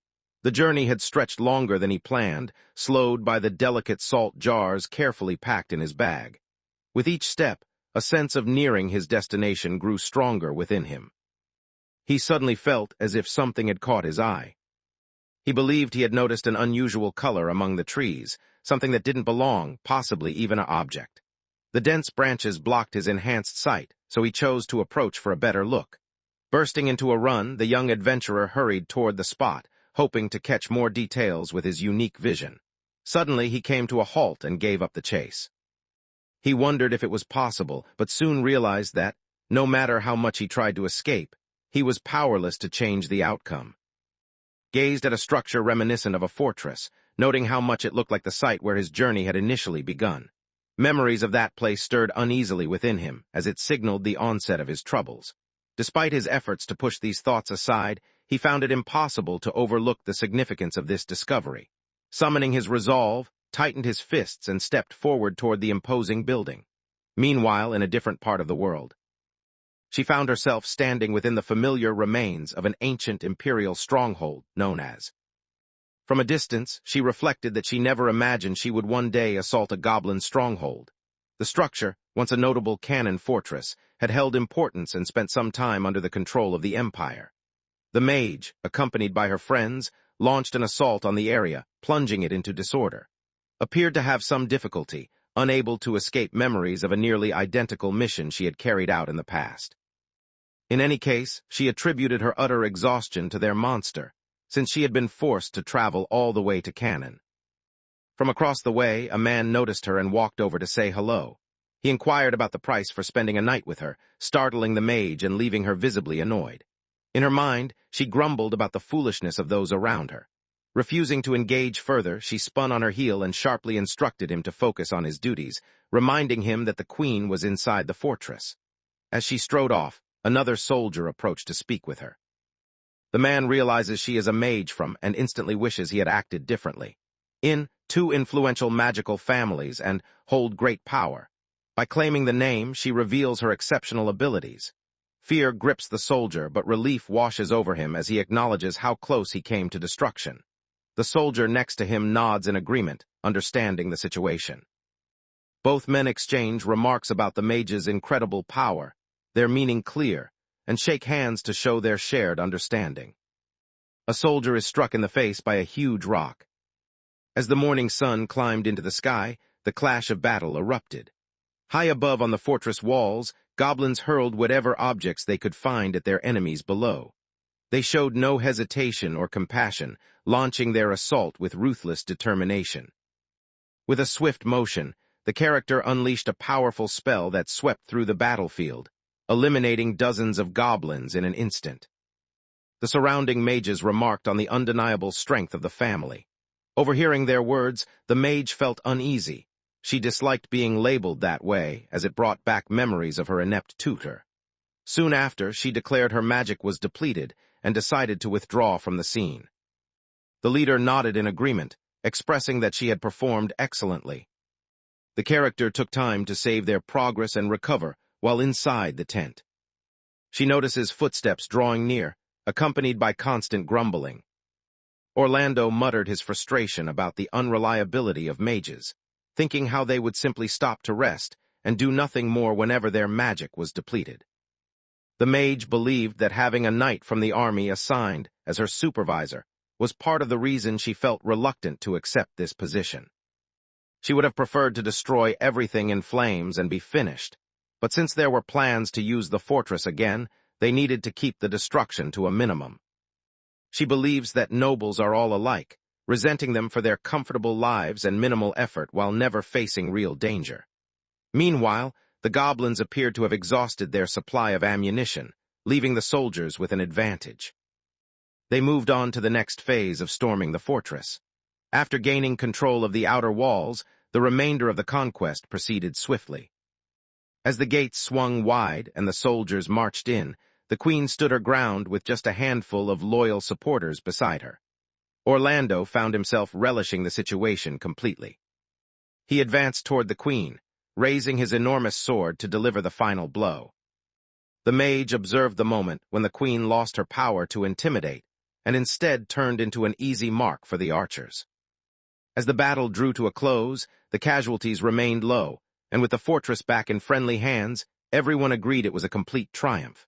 The journey had stretched longer than he planned, slowed by the delicate salt jars carefully packed in his bag. With each step, a sense of nearing his destination grew stronger within him. He suddenly felt as if something had caught his eye. He believed he had noticed an unusual color among the trees, something that didn't belong, possibly even an object. The dense branches blocked his enhanced sight, so he chose to approach for a better look. Bursting into a run, the young adventurer hurried toward the spot, hoping to catch more details with his unique vision. Suddenly, he came to a halt and gave up the chase. He wondered if it was possible, but soon realized that, no matter how much he tried to escape, he was powerless to change the outcome. Gazed at a structure reminiscent of a fortress, noting how much it looked like the site where his journey had initially begun. Memories of that place stirred uneasily within him, as it signaled the onset of his troubles. Despite his efforts to push these thoughts aside, he found it impossible to overlook the significance of this discovery. Summoning his resolve, tightened his fists and stepped forward toward the imposing building. Meanwhile, in a different part of the world, she found herself standing within the familiar remains of an ancient imperial stronghold known as. From a distance, she reflected that she never imagined she would one day assault a goblin stronghold. The structure, once a notable cannon fortress, had held importance and spent some time under the control of the Empire. The mage, accompanied by her friends, launched an assault on the area, plunging it into disorder. Appeared to have some difficulty, unable to escape memories of a nearly identical mission she had carried out in the past. In any case, she attributed her utter exhaustion to their monster, since she had been forced to travel all the way to Cannon. From across the way, a man noticed her and walked over to say hello. He inquired about the price for spending a night with her, startling the mage and leaving her visibly annoyed. In her mind, she grumbled about the foolishness of those around her. Refusing to engage further, she spun on her heel and sharply instructed him to focus on his duties, reminding him that the queen was inside the fortress. As she strode off, another soldier approached to speak with her. The man realizes she is a mage from and instantly wishes he had acted differently. In two influential magical families and hold great power. By claiming the name, she reveals her exceptional abilities. Fear grips the soldier, but relief washes over him as he acknowledges how close he came to destruction. The soldier next to him nods in agreement, understanding the situation. Both men exchange remarks about the mage's incredible power, their meaning clear, and shake hands to show their shared understanding. A soldier is struck in the face by a huge rock. As the morning sun climbed into the sky, the clash of battle erupted. High above on the fortress walls, goblins hurled whatever objects they could find at their enemies below. They showed no hesitation or compassion, launching their assault with ruthless determination. With a swift motion, the character unleashed a powerful spell that swept through the battlefield, eliminating dozens of goblins in an instant. The surrounding mages remarked on the undeniable strength of the family. Overhearing their words, the mage felt uneasy. She disliked being labeled that way, as it brought back memories of her inept tutor. Soon after, she declared her magic was depleted and decided to withdraw from the scene. The leader nodded in agreement, expressing that she had performed excellently. The character took time to save their progress and recover while inside the tent. She notices footsteps drawing near, accompanied by constant grumbling. Orlando muttered his frustration about the unreliability of mages, thinking how they would simply stop to rest and do nothing more whenever their magic was depleted. The mage believed that having a knight from the army assigned as her supervisor was part of the reason she felt reluctant to accept this position. She would have preferred to destroy everything in flames and be finished, but since there were plans to use the fortress again, they needed to keep the destruction to a minimum. She believes that nobles are all alike, resenting them for their comfortable lives and minimal effort while never facing real danger. Meanwhile, The goblins appeared to have exhausted their supply of ammunition, leaving the soldiers with an advantage. They moved on to the next phase of storming the fortress. After gaining control of the outer walls, the remainder of the conquest proceeded swiftly. As the gates swung wide and the soldiers marched in, the queen stood her ground with just a handful of loyal supporters beside her. Orlando found himself relishing the situation completely. He advanced toward the queen, raising his enormous sword to deliver the final blow. The mage observed the moment when the queen lost her power to intimidate, and instead turned into an easy mark for the archers. As the battle drew to a close, the casualties remained low, and with the fortress back in friendly hands, everyone agreed it was a complete triumph.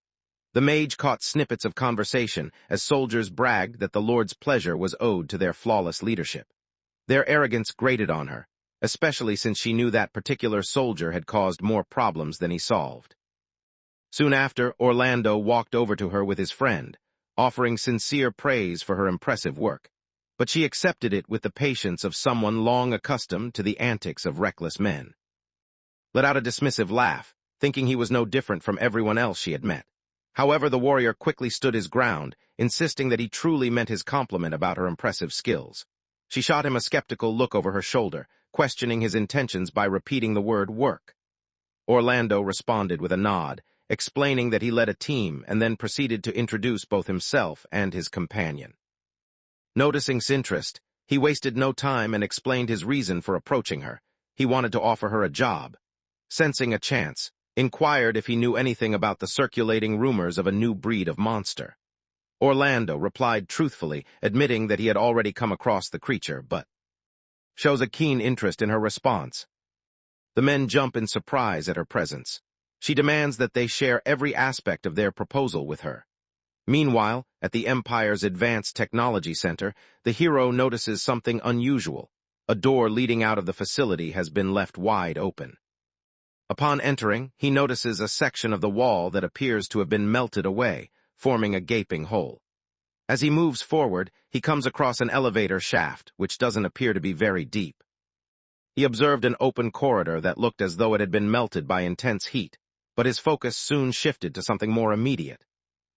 The mage caught snippets of conversation as soldiers bragged that the Lord's pleasure was owed to their flawless leadership. Their arrogance grated on her, especially since she knew that particular soldier had caused more problems than he solved. Soon after, Orlando walked over to her with his friend, offering sincere praise for her impressive work, but she accepted it with the patience of someone long accustomed to the antics of reckless men. Let out a dismissive laugh, thinking he was no different from everyone else she had met. However, the warrior quickly stood his ground, insisting that he truly meant his compliment about her impressive skills. She shot him a skeptical look over her shoulder, questioning his intentions by repeating the word work. Orlando responded with a nod, explaining that he led a team and then proceeded to introduce both himself and his companion. Noticing Cintra's interest, he wasted no time and explained his reason for approaching her. He wanted to offer her a job. Sensing a chance, inquired if he knew anything about the circulating rumors of a new breed of monster. Orlando replied truthfully, admitting that he had already come across the creature, but shows a keen interest in her response. The men jump in surprise at her presence. She demands that they share every aspect of their proposal with her. Meanwhile, at the Empire's Advanced Technology Center, the hero notices something unusual. A door leading out of the facility has been left wide open. Upon entering, he notices a section of the wall that appears to have been melted away, forming a gaping hole. As he moves forward, he comes across an elevator shaft, which doesn't appear to be very deep. He observed an open corridor that looked as though it had been melted by intense heat, but his focus soon shifted to something more immediate.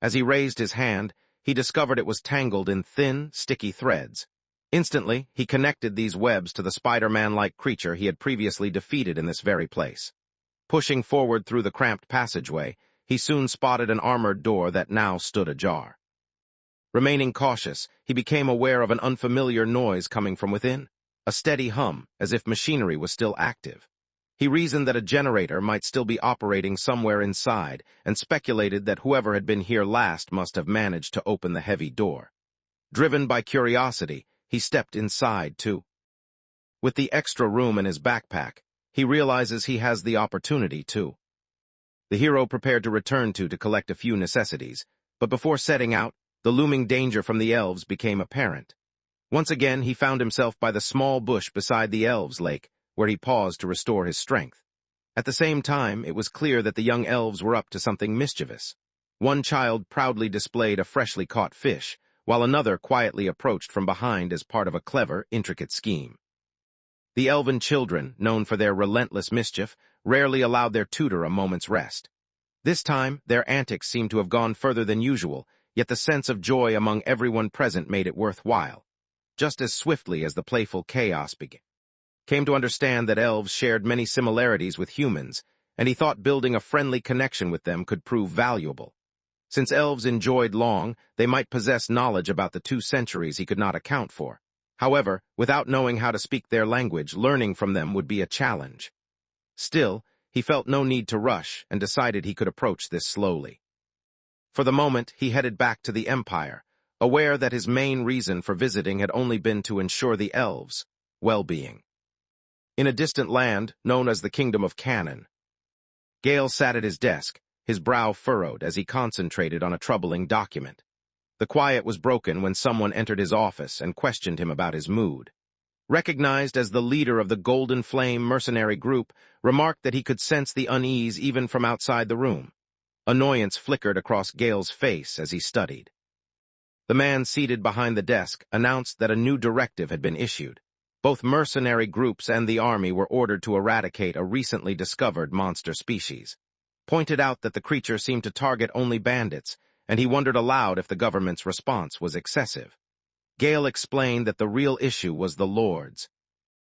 As he raised his hand, he discovered it was tangled in thin, sticky threads. Instantly, he connected these webs to the Spider-Man-like creature he had previously defeated in this very place. Pushing forward through the cramped passageway, he soon spotted an armored door that now stood ajar. Remaining cautious, he became aware of an unfamiliar noise coming from within, a steady hum, as if machinery was still active. He reasoned that a generator might still be operating somewhere inside, and speculated that whoever had been here last must have managed to open the heavy door. Driven by curiosity, he stepped inside, too. With the extra room in his backpack, he realizes he has the opportunity, too. The hero prepared to return to collect a few necessities, but before setting out, the looming danger from the elves became apparent. Once again, he found himself by the small bush beside the elves' lake, where he paused to restore his strength. At the same time, it was clear that the young elves were up to something mischievous. One child proudly displayed a freshly caught fish, while another quietly approached from behind as part of a clever, intricate scheme. The elven children, known for their relentless mischief, rarely allowed their tutor a moment's rest. This time, their antics seemed to have gone further than usual, yet the sense of joy among everyone present made it worthwhile. Just as swiftly as the playful chaos began, came to understand that elves shared many similarities with humans, and he thought building a friendly connection with them could prove valuable. Since elves enjoyed long, they might possess knowledge about the 2 centuries he could not account for. However, without knowing how to speak their language, learning from them would be a challenge. Still, he felt no need to rush and decided he could approach this slowly. For the moment, he headed back to the Empire, aware that his main reason for visiting had only been to ensure the elves' well-being. In a distant land known as the Kingdom of Canaan, Gale sat at his desk, his brow furrowed as he concentrated on a troubling document. The quiet was broken when someone entered his office and questioned him about his mood. Recognized as the leader of the Golden Flame mercenary group, remarked that he could sense the unease even from outside the room. Annoyance flickered across Gale's face as he studied. The man seated behind the desk announced that a new directive had been issued. Both mercenary groups and the army were ordered to eradicate a recently discovered monster species. Pointed out that the creature seemed to target only bandits, and he wondered aloud if the government's response was excessive. Gale explained that the real issue was the lords,